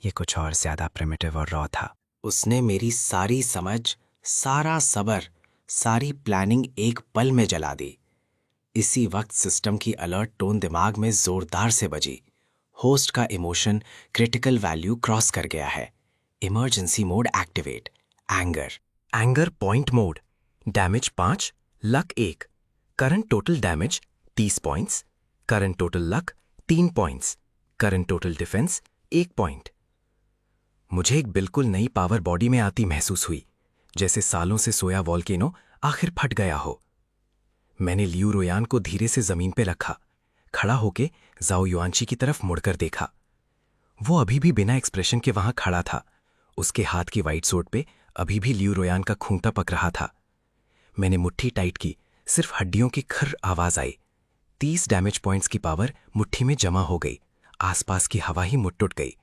ये कुछ और ज्यादा प्रिमिटिव और रॉ था। उसने मेरी सारी समझ, सारा सब्र, सारी प्लानिंग एक पल में जला दी। इसी वक्त सिस्टम की अलर्ट टोन दिमाग में जोरदार से बजी। होस्ट का इमोशन क्रिटिकल वैल्यू क्रॉस कर गया है। Emergency mode activate. Anger point mode. Damage 5, luck 1। Current total damage 30 points. Current total luck 3 points. Current total defence 1 point. मुझे एक बिल्कुल नई पावर बॉडी में आती महसूस हुई, जैसे सालों से सोया वॉल्केनो आखिर फट गया हो। मैंने लियू रुयान को धीरे से जमीन पे रखा। खड़ा होके जाओ युआनची की तरफ मुड़कर देखा। वो अभी भी बिना एक्सप्रेशन के वहां खड़ा था। उसके हाथ की वाइट सोट पे अभी भी लियू रुयान का खून टपक रहा था। मैंने मुट्ठी टाइट की। सिर्फ हड्डियों की खर आवाज आई। 30 डैमेज पॉइंट्स की पावर मुट्ठी में जमा हो गई। आसपास की हवा ही मुट टुट गई।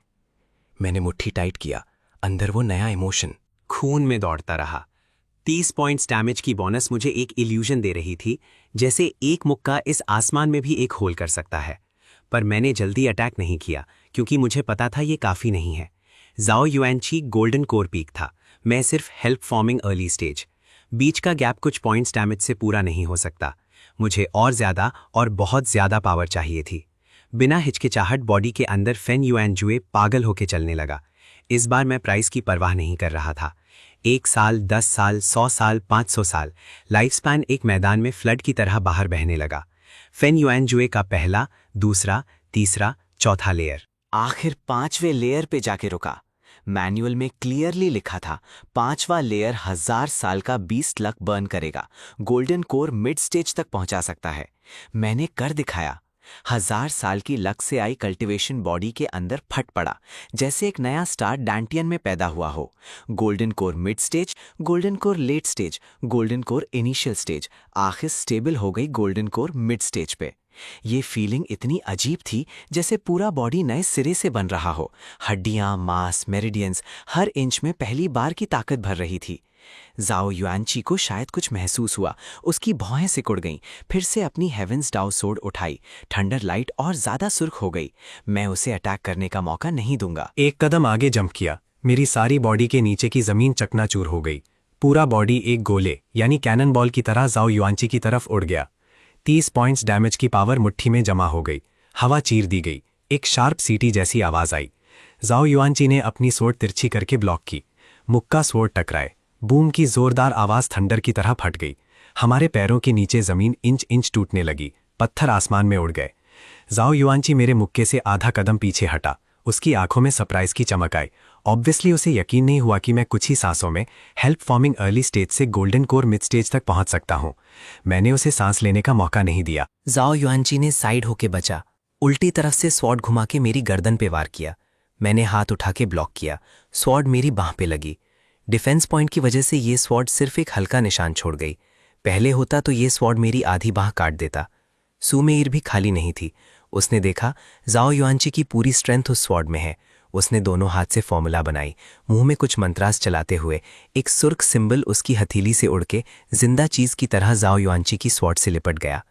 मैंने मुट्ठी टाइट किया। अंदर वो नया इमोशन खून में दौड़ता रहा। 30 पॉइंट्स डैमेज की बोनस मुझे एक इल्यूजन दे रही थी, जैसे एक मुक्का इस आसमान में भी एक होल कर सकता है। पर मैंने जल्दी अटैक नहीं किया, क्योंकि मुझे पता था ये काफी नहीं है। जाओ युआनची गोल्डन कोर पीक था, मैं सिर्फ हेल्प फॉर्मिंग अर्ली स्टेज। बीच का गैप कुछ पॉइंट्स डैमेज से पूरा नहीं हो सकता। मुझे और ज्यादा और बहुत ज्यादा पावर चाहिए थी। बिना हिचकिचाहट बॉडी के अंदर फेन युआनजुए पागल होके चलने लगा। इस बार मैं प्राइस की परवाह नहीं कर रहा था। 1 साल, 10 साल, 100 साल, 500 साल, लाइफ स्पैन एक मैदान में फ्लड की तरह बाहर बहने लगा। फेन युआनजुए का पहला, दूसरा, तीसरा, चौथा लेयर आखिर 5वें लेयर पे जाके रुका। मैनुअल में क्लियरली लिखा था 5वां लेयर 1000 साल का 20 लक बर्न करेगा। गोल्डन कोर मिड स्टेज तक पहुंचा सकता है। मैंने कर दिखाया। 1000 साल की लक से आई कल्टीवेशन बॉडी के अंदर फट पड़ा, जैसे एक नया स्टार डैंटियन में पैदा हुआ हो। Golden core mid stage, golden core late stage, golden core initial stage. आखिर स्टेबल हो गई गोल्डन कोर मिड स्टेज पे। ये फीलिंग इतनी अजीब थी जैसे पूरा बॉडी नए सिरे से बन रहा हो। हड्डियां, मांस, मेरिडियंस हर इंच में पहली बार की ताकत भर रही थी। जाओ युआनची को शायद कुछ महसूस हुआ। उसकी भौहें सिकुड़ गईं। फिर से अपनी हेवेंस डाओ सोर्ड उठाई। थंडर लाइट और ज्यादा सुर्ख हो गई। मैं उसे अटैक करने का मौका नहीं दूंगा। एक कदम आगे जंप किया। मेरी सारी बॉडी के नीचे की जमीन चकनाचूर हो गई। पूरा बॉडी एक गोले यानी कैनन बॉल की तरह जाओ युआनची की तरफ उड़ गया। 30 पॉइंट्स डैमेज की पावर मुट्ठी में जमा हो गई। हवा चीर दी गई। एक शार्प सीटी जैसी आवाज आई। जाओ युआनची ने अपनी सोर्ड तिरछी करके ब्लॉक की। मुक्का सोर्ड टकराए। बूम की जोरदार आवाज थंडर की तरह फट गई। हमारे पैरों के नीचे जमीन इंच इंच टूटने लगी। पत्थर आसमान में उड़ गए। जाओ युआनची मेरे मुक्के से आधा कदम पीछे हटा। उसकी आंखों में सरप्राइज की चमक आई ऑब्वियसली उसे यकीन नहीं हुआ कि मैं कुछ ही सांसों में हेल्प फॉर्मिंग अर्ली स्टेज से गोल्डन कोर मिड स्टेज तक पहुंच सकता हूं। मैंने उसे सांस लेने का मौका नहीं दिया। जाओ युआनची ने साइड होके बचा, उल्टी तरफ से स्वॉर्ड घुमा के मेरी गर्दन पे वार किया। मैंने हाथ उठा के ब्लॉक किया। स्वॉर्ड मेरी बाह पे लगी। डिफेंस पॉइंट की वजह से ये स्वॉर्ड सिर्फ एक हल्का निशान छोड़ गई। पहले होता तो ये स्वॉर्ड मेरी आधी बाह काट देता। सुमेइर भी खाली नहीं थी। उसने देखा जाओ युआनची की पूरी स्ट्रेंथ उस स्वॉर्ड में है। उसने दोनों हाथ से फॉर्मूला बनाई, मुंह में कुछ मंत्रास चलाते हुए एक सुर्ख सिंबल उसकी हथेली से उड़ के जिंदा चीज की तरह जाओ युआनची की स्वॉर्ड से लिपट गया।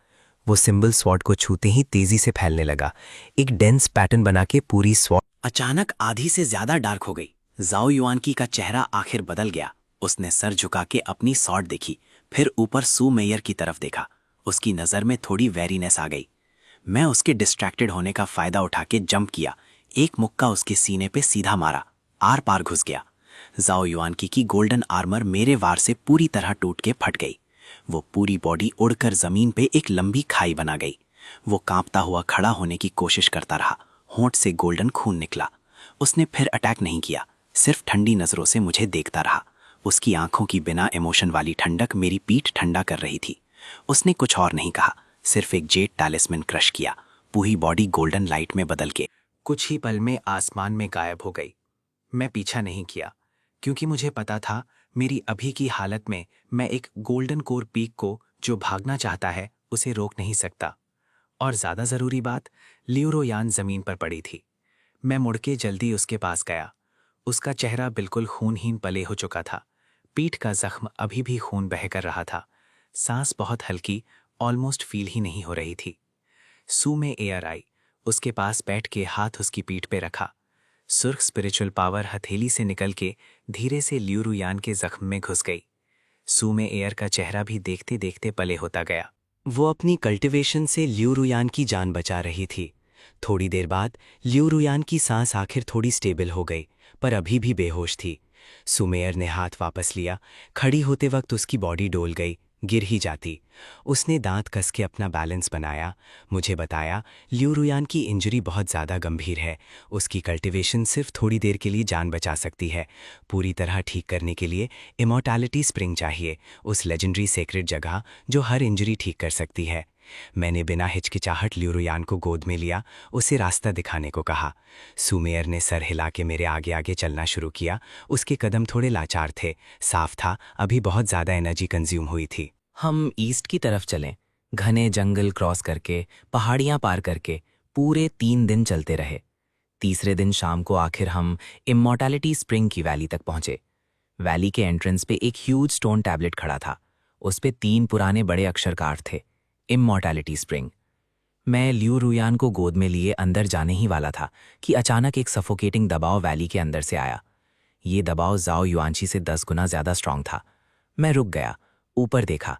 वो सिंबल स्वॉर्ड को छूते ही तेजी से फैलने लगा, एक डेंस पैटर्न बना के पूरी स्वॉर्ड अचानक आधी से ज्यादा डार्क हो गई। जाओ युआनकी का चेहरा आखिर बदल गया। उसने सर झुका के अपनी स्वॉर्ड देखी, फिर ऊपर सू मेयर की तरफ देखा। उसकी नजर में थोड़ी वेरीनेस आ गई। मैं उसके डिस्ट्रैक्टेड होने का फायदा उठा के जंप किया, एक मुक्का उसके सीने पे सीधा मारा, आर पार घुस गया। जाओ युआनकी की गोल्डन आर्मर मेरे वार से पूरी तरह टूट के फट गई। वो पूरी बॉडी उड़कर जमीन पे एक लंबी खाई बना गई। वो कांपता हुआ खड़ा होने की कोशिश करता रहा, होंठ से गोल्डन खून निकला। उसने फिर अटैक नहीं किया, सिर्फ ठंडी नजरों से मुझे देखता रहा। उसकी आंखों की बिना इमोशन वाली ठंडक मेरी पीठ ठंडा कर रही थी। उसने कुछ और नहीं कहा, सिर्फ एक जेट टैलिस्मैन क्रश किया, पूरी बॉडी गोल्डन लाइट में बदल के कुछ ही पल में आसमान में गायब हो गई। मैं पीछा नहीं किया, क्योंकि मुझे पता था मेरी अभी की हालत में मैं एक गोल्डन कोर पीक को जो भागना चाहता है उसे रोक नहीं सकता। और ज्यादा जरूरी बात, ल्यूरोयान जमीन पर पड़ी थी। मैं मुड़ के जल्दी उसके पास गया। उसका चेहरा बिल्कुल खूनहीन पले हो चुका था। पीठ का जख्म अभी भी खून बह कर रहा था। सांस बहुत हल्की, ऑलमोस्ट फील ही नहीं हो रही थी। सू में एयर आई, उसके पास बैठ के हाथ उसकी पीठ पे रखा। सुर्ख स्पिरिचुअल पावर हथेली से निकल के धीरे से ल्यूरुयान के जख्म में घुस गई। सू में एयर का चेहरा भी देखते देखते पले होता गया। वो अपनी कल्टिवेशन से ल्यूरुयान की जान बचा रही थी। थोड़ी देर बाद ल्यूरुयान की सांस आखिर थोड़ी स्टेबल हो गई, पर अभी भी बेहोश थी। सुमेयर ने हाथ वापस लिया। खड़ी होते वक्त उसकी बॉडी डोल गई, गिर ही जाती। उसने दांत कस के अपना बैलेंस बनाया। मुझे बताया ल्यूरुयान की इंजरी बहुत ज़्यादा गंभीर है। उसकी कल्टिवेशन सिर्फ थोड़ी देर के लिए जान बचा सकती है। पूरी तरह ठीक करने के लिए इमॉर्टैलिटी स्प्रिंग चाहिए, उस लेजेंडरी सेक्रेट जगह जो हर इंजरी ठीक कर सकती है। मैंने बिना हिचकिचाहट ल्यूरुयान को गोद में लिया, उसे रास्ता दिखाने को कहा। सुमेयर ने सर हिला के मेरे आगे आगे चलना शुरू किया। उसके कदम थोड़े लाचार थे, साफ था अभी बहुत ज़्यादा एनर्जी कंज्यूम हुई थी। हम ईस्ट की तरफ चलें। घने जंगल क्रॉस करके, पहाड़ियां पार करके पूरे 3 दिन चलते रहे। तीसरे दिन शाम को आखिर हम इमॉर्टैलिटी स्प्रिंग की वैली तक पहुंचे। वैली के एंट्रेंस पे एक ह्यूज स्टोन टैबलेट खड़ा था। उस पे 3 पुराने बड़े अक्षरकार थे, इमॉर्टैलिटी स्प्रिंग। मैं ल्यूरुयान को गोद में लिए अंदर जाने ही वाला था कि अचानक एक सफोकेटिंग दबाव वैली के अंदर से आया। ये दबाव जाओ युआनची से 10 गुना ज्यादा स्ट्रांग था। मैं रुक गया, ऊपर देखा।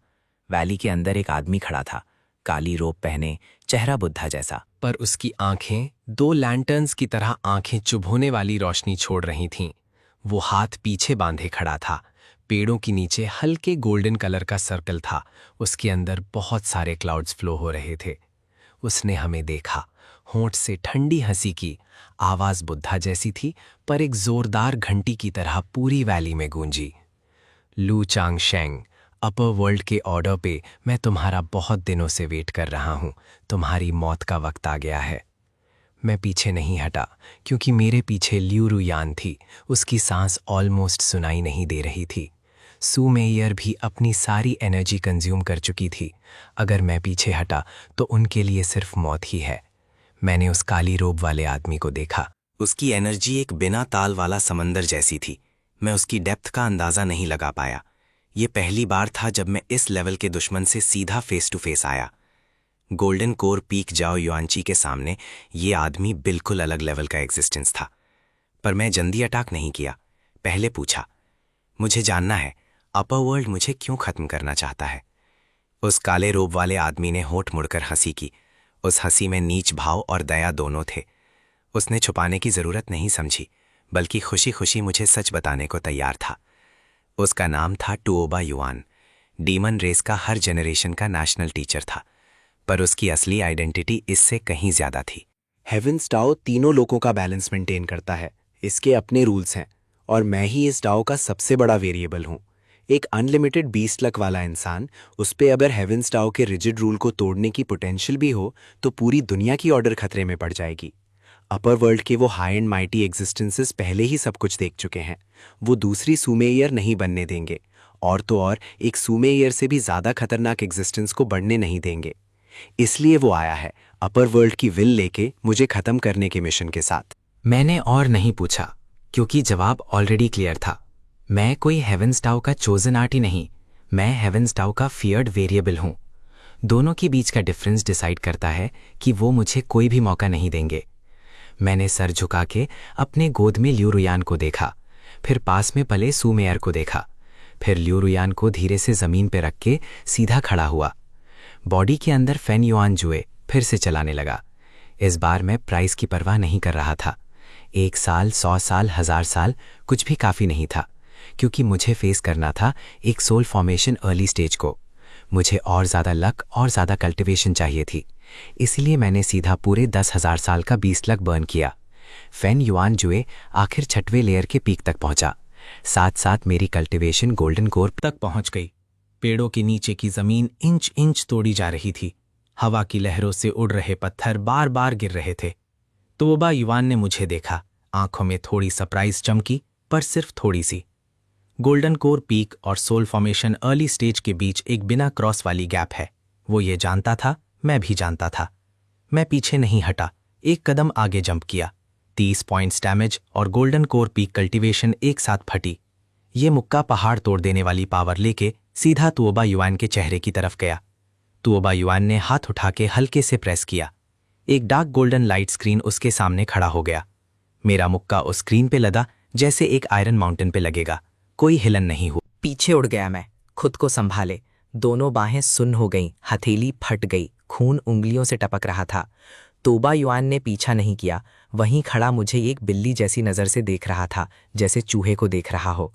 वैली के अंदर एक आदमी खड़ा था, काली रोब पहने, चेहरा बुद्धा जैसा। पर उसकी आंखें 2 लैंटर्न्स की तरह आंखें चुभोने वाली रोशनी छोड़ रही थीं। वो हाथ पीछे बांधे खड़ा था। पेड़ों के नीचे हल्के गोल्डन कलर का सर्कल था, उसके अंदर बहुत सारे क्लाउड्स फ्लो हो रहे थे। उसने हमें देखा, होंठ से ठंडी हंसी की। आवाज बुद्धा जैसी थी, पर एक जोरदार घंटी की तरह पूरी वैली में गूंजी। लू चांग शेंग, अपर वर्ल्ड के ऑर्डर पे मैं तुम्हारा बहुत दिनों से वेट कर रहा हूं। तुम्हारी मौत का वक्त आ गया है। मैं पीछे नहीं हटा, क्योंकि मेरे पीछे ल्यूरुयान थी। उसकी सांस ऑलमोस्ट सुनाई नहीं दे रही थी। सू मेयर भी अपनी सारी एनर्जी कंज्यूम कर चुकी थी। अगर मैं पीछे हटा तो उनके लिए सिर्फ मौत ही है। मैंने उस काली रोब वाले आदमी को देखा। उसकी एनर्जी एक बिना ताल वाला समंदर जैसी थी। मैं उसकी डेप्थ का अंदाजा नहीं लगा पाया। ये पहली बार था जब मैं इस लेवल के दुश्मन से सीधा फेस टू फेस आया। गोल्डन कोर पीक जाओ युआनची के सामने ये आदमी बिल्कुल अलग लेवल का एग्जिस्टेंस था। पर मैं जल्दी अटैक नहीं किया। पहले पूछा, मुझे जानना है अपर वर्ल्ड मुझे क्यों खत्म करना चाहता है। उस काले रोब वाले आदमी ने होठ मुड़कर हंसी की। उस हंसी में नीच भाव और दया दोनों थे। उसने छुपाने की जरूरत नहीं समझी, बल्कि खुशी खुशी मुझे सच बताने को तैयार था। उसका नाम था टुओबा युआन। डीमन रेस का हर जनरेशन का नेशनल टीचर था, पर उसकी असली आइडेंटिटी इससे कहीं ज्यादा थी। हेवेंस टाओ तीनों लोगों का बैलेंस मेंटेन करता है। इसके अपने रूल्स हैं और मैं ही इस डाओ का सबसे बड़ा वेरिएबल हूँ। एक अनलिमिटेड 20 लक वाला इंसान, उस पे अगर हेवेंस डाओ के रिजिड रूल को तोड़ने की पोटेंशियल भी हो तो पूरी दुनिया की ऑर्डर खतरे में पड़ जाएगी। अपर वर्ल्ड के वो हाई एंड माइटी एग्जिस्टेंसेस पहले ही सब कुछ देख चुके हैं। वो दूसरी सुमेयर नहीं बनने देंगे, और तो और एक सुमेयर से भी ज़्यादा खतरनाक एग्जिस्टेंस को बढ़ने नहीं देंगे। इसलिए वो आया है अपर वर्ल्ड की विल लेके मुझे ख़त्म करने के मिशन के साथ। मैंने और नहीं पूछा क्योंकि जवाब ऑलरेडी क्लियर था। मैं कोई हेवेंस डाउ का चोजन आर्ट ही नहीं, मैं हेवेंस डाउ का फियर्ड वेरिएबल हूं। दोनों के बीच का डिफरेंस डिसाइड करता है कि वो मुझे कोई भी मौका नहीं देंगे। मैंने सर झुका के अपने गोद में ल्यू रुयान को देखा, फिर पास में पले सुमेयर को देखा, फिर ल्यू रुयान को धीरे से जमीन पे रख के सीधा खड़ा हुआ। बॉडी के अंदर फेन युआन जुए फिर से चलाने लगा। इस बार मैं प्राइस की परवाह नहीं कर रहा था। 1 साल, 100 साल, 1000 साल कुछ भी काफ़ी नहीं था, क्योंकि मुझे फेस करना था एक सोल फॉर्मेशन अर्ली स्टेज को। मुझे और ज़्यादा लक और ज़्यादा कल्टिवेशन चाहिए थी, इसलिए मैंने सीधा पूरे 10,000 साल का 20 लक बर्न किया। फेन युआन जुए आखिर 6वें लेयर के पीक तक पहुंचा। साथ साथ मेरी कल्टिवेशन गोल्डन कोर तक पहुंच गई। पेड़ों के नीचे की जमीन इंच इंच तोड़ी जा रही थी। हवा की लहरों से उड़ रहे पत्थर बार बार गिर रहे थे। तोबा युआन ने मुझे देखा। आंखों में थोड़ी सरप्राइज चमकी, पर सिर्फ थोड़ी सी। गोल्डन कोर पीक और सोल फॉर्मेशन अर्ली स्टेज के बीच एक बिना क्रॉस वाली गैप है। वो ये जानता था, मैं भी जानता था। मैं पीछे नहीं हटा, एक कदम आगे जंप किया। 30 पॉइंट्स डैमेज और गोल्डन कोर पीक कल्टीवेशन एक साथ फटी। ये मुक्का पहाड़ तोड़ देने वाली पावर लेके सीधा तुओबा युआन के चेहरे की तरफ गया। तुओबा युआन ने हाथ उठा के हल्के से प्रेस किया। एक डार्क गोल्डन लाइट स्क्रीन उसके सामने खड़ा हो गया। मेरा मुक्का उस स्क्रीन पे लदा जैसे एक आयरन माउंटेन पे लगेगा। कोई हिलन नहीं हुआ। पीछे उड़ गया मैं, खुद को संभाले। दोनों बाहें सुन्न हो गईं, हथेली फट गई, खून उंगलियों से टपक रहा था। तोबा युआन ने पीछा नहीं किया, वहीं खड़ा मुझे एक बिल्ली जैसी नज़र से देख रहा था, जैसे चूहे को देख रहा हो।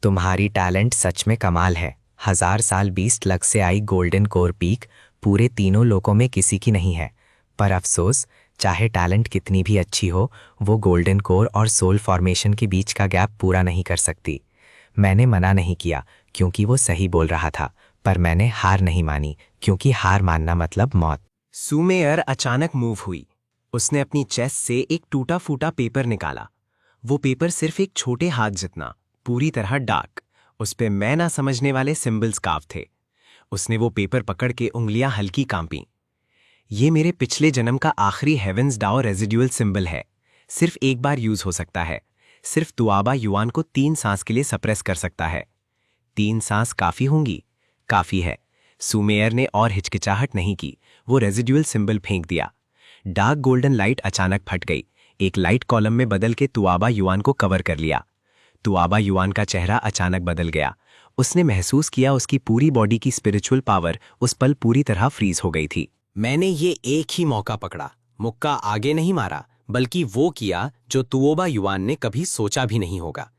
तुम्हारी टैलेंट सच में कमाल है। 1000 साल 20 लक से आई गोल्डन कोर पीक पूरे तीनों लोकों में किसी की नहीं है। पर अफसोस, चाहे टैलेंट कितनी भी अच्छी हो, वो गोल्डन कोर और सोल फॉर्मेशन के बीच का गैप पूरा नहीं कर सकती। मैंने मना नहीं किया क्योंकि वो सही बोल रहा था, पर मैंने हार नहीं मानी क्योंकि हार मानना मतलब मौत। सुमेयर अचानक मूव हुई। उसने अपनी चेस्ट से एक टूटा फूटा पेपर निकाला। वो पेपर सिर्फ एक छोटे हाथ जितना, पूरी तरह डार्क। उस पे मैं ना समझने वाले सिंबल्स काव थे। उसने वो पेपर पकड़ के उंगलियां हल्की कांपीं। ये मेरे पिछले जन्म का आखिरी हेवेंस डाओ रेजिडुअल सिंबल है। सिर्फ एक बार यूज हो सकता है। सिर्फ तुआबा युआन को 3 सांस के लिए सप्रेस कर सकता है। 3 सांस काफी होंगी? काफी है। सुमेयर ने और हिचकिचाहट नहीं की। वो रेजिडुअल सिंबल फेंक दिया। डार्क गोल्डन लाइट अचानक फट गई। एक लाइट कॉलम में बदल के तुआबा युआन को कवर कर लिया। तुआबा युआन का चेहरा अचानक बदल गया। उसने महसूस किया उसकी पूरी बॉडी की स्पिरिचुअल पावर उस पल पूरी तरह फ्रीज हो गई थी। मैंने ये एक ही मौका पकड़ा। मुक्का आगे नहीं मारा, बल्कि वो किया जो तुओबा युआन ने कभी सोचा भी नहीं होगा।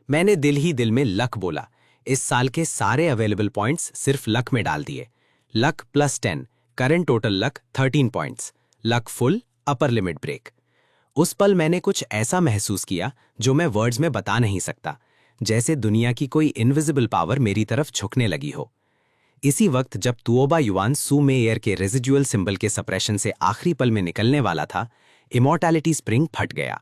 मैंने दिल ही दिल में लक बोला। इस साल के सारे अवेलेबल पॉइंट्स सिर्फ लक में डाल दिए। Luck +10, current total luck 13 points, luck full, upper limit break. उस पल मैंने कुछ ऐसा महसूस किया जो मैं वर्ड्स में बता नहीं सकता, जैसे दुनिया की कोई इनविजिबल पावर मेरी तरफ झुकने लगी हो। इसी वक्त जब तुओबा युआन सुमेयर के रेजिडुअल सिंबल के सप्रेशन से आखिरी पल में निकलने वाला था, इमॉर्टैलिटी स्प्रिंग फट गया।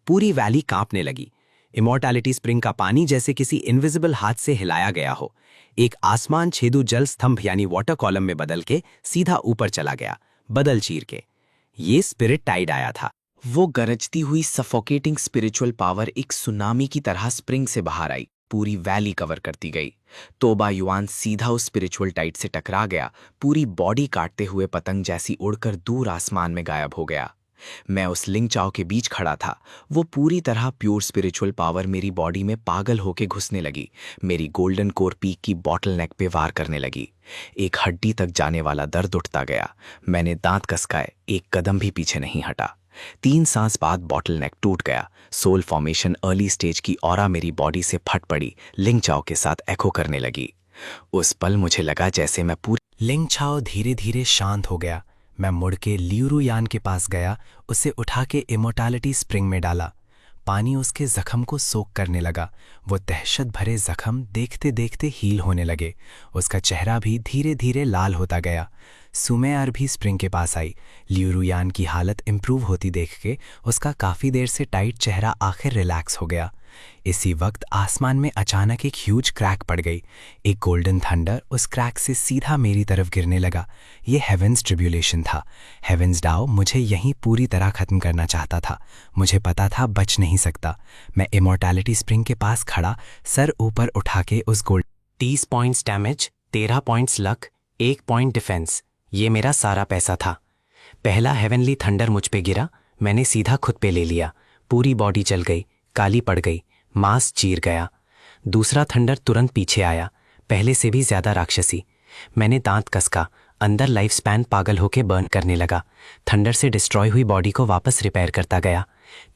पूरी वैली कांपने लगी। इमॉर्टैलिटी स्प्रिंग का पानी जैसे किसी इनविजिबल हाथ से हिलाया गया हो। एक आसमान छेदू जल स्तंभ यानी वाटर कॉलम में बदल के सीधा ऊपर चला गया, बदल चीर के। ये स्पिरिट टाइड आया था। वो गरजती हुई सफोकेटिंग स्पिरिचुअल पावर एक सुनामी की तरह स्प्रिंग से बाहर आई, पूरी वैली कवर करती गई। तोबा युआन सीधा उस स्पिरिचुअल टाइड से टकरा गया, पूरी बॉडी काटते हुए पतंग जैसी उड़कर दूर आसमान में गायब हो गया। मैं उस लिंग चाओ के बीच खड़ा था। वो पूरी तरह प्योर स्पिरिचुअल पावर मेरी बॉडी में पागल होके घुसने लगी। मेरी गोल्डन कोर पीक की बॉटल नेक पे वार करने लगी। एक हड्डी तक जाने वाला दर्द उठता गया। मैंने दांत कसकाए, एक कदम भी पीछे नहीं हटा। 3 सांस बाद बॉटल नेक टूट गया। सोल फॉर्मेशन अर्ली स्टेज की ऑरा मेरी बॉडी से फट पड़ी, लिंग चाओ के साथ एको करने लगी। उस पल मुझे लगा जैसे मैं पूरी। लिंग चाओ धीरे धीरे शांत हो गया। मैं मुड़ के ल्यू रुयान के पास गया, उसे उठा के इमोर्टैलिटी स्प्रिंग में डाला। पानी उसके जख्म को सोख करने लगा। वो दहशत भरे जख्म देखते देखते हील होने लगे। उसका चेहरा भी धीरे धीरे लाल होता गया। सुमेयार भी स्प्रिंग के पास आई। लियू रुयान की हालत इम्प्रूव होती देख के उसका काफ़ी देर से टाइट चेहरा आखिर रिलैक्स हो गया। इसी वक्त आसमान में अचानक एक ह्यूज क्रैक पड़ गई। एक गोल्डन थंडर उस क्रैक से सीधा मेरी तरफ गिरने लगा। ये हेवेंस ट्रिब्यूलेशन था। हेवेंस डाओ मुझे यहीं पूरी तरह ख़त्म करना चाहता था। मुझे पता था बच नहीं सकता। मैं इमॉर्टैलिटी स्प्रिंग के पास खड़ा सर ऊपर उठा के उस gold 30 points damage, 13 points luck, 1 point defence, ये मेरा सारा पैसा था। पहला हेवनली थंडर मुझ पे गिरा, मैंने सीधा खुद पे ले लिया। पूरी बॉडी जल गई, काली पड़ गई, मांस चीर गया। दूसरा थंडर तुरंत पीछे आया, पहले से भी ज्यादा राक्षसी। मैंने दांत कसका, अंदर लाइफ स्पैन पागल होके बर्न करने लगा। थंडर से डिस्ट्रॉय हुई बॉडी को वापस रिपेयर करता गया।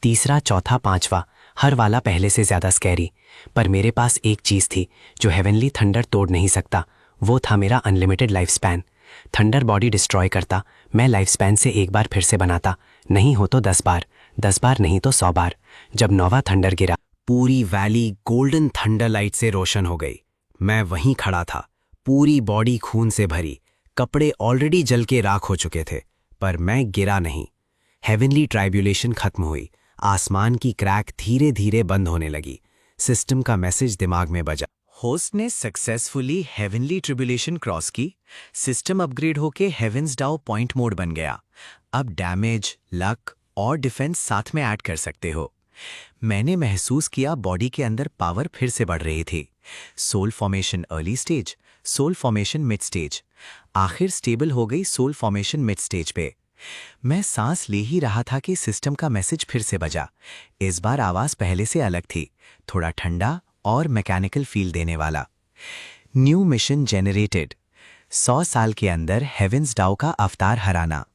तीसरा, चौथा, पांचवा, हर वाला पहले से ज्यादा स्कैरी। पर मेरे पास एक चीज थी जो हेवनली थंडर तोड़ नहीं सकता। वो था मेरा unlimited life span. Thunder body destroy करता, मैं लाइफ स्पैन से एक बार फिर से बनाता। नहीं हो तो 10 बार, 10 बार नहीं तो 100 बार। जब 9वां थंडर गिरा, पूरी वैली गोल्डन थंडर लाइट से रोशन हो गई। मैं वहीं खड़ा था, पूरी बॉडी खून से भरी, कपड़े ऑलरेडी जल के राख हो चुके थे, पर मैं गिरा नहीं। हेवनली ट्राइब्यूलेशन खत्म हुई। आसमान की क्रैक धीरे धीरे बंद होने लगी। सिस्टम का मैसेज दिमाग में बजा। होस्ट ने सक्सेसफुली हेवनली ट्रिब्यूलेशन क्रॉस की। सिस्टम अपग्रेड होके हेवेंस डाओ पॉइंट मोड बन गया। अब डैमेज, लक और डिफेंस साथ में ऐड कर सकते हो। मैंने महसूस किया बॉडी के अंदर पावर फिर से बढ़ रही थी। Soul formation early stage, soul formation mid stage, आखिर स्टेबल हो गई सोल फॉर्मेशन मिड स्टेज पे। मैं सांस ले ही रहा था कि सिस्टम का मैसेज फिर से बजा। इस बार आवाज पहले से अलग थी, थोड़ा ठंडा और मैकेनिकल फील देने वाला। New mission generated. 100 साल के अंदर हेवेंस डाओ का अवतार हराना,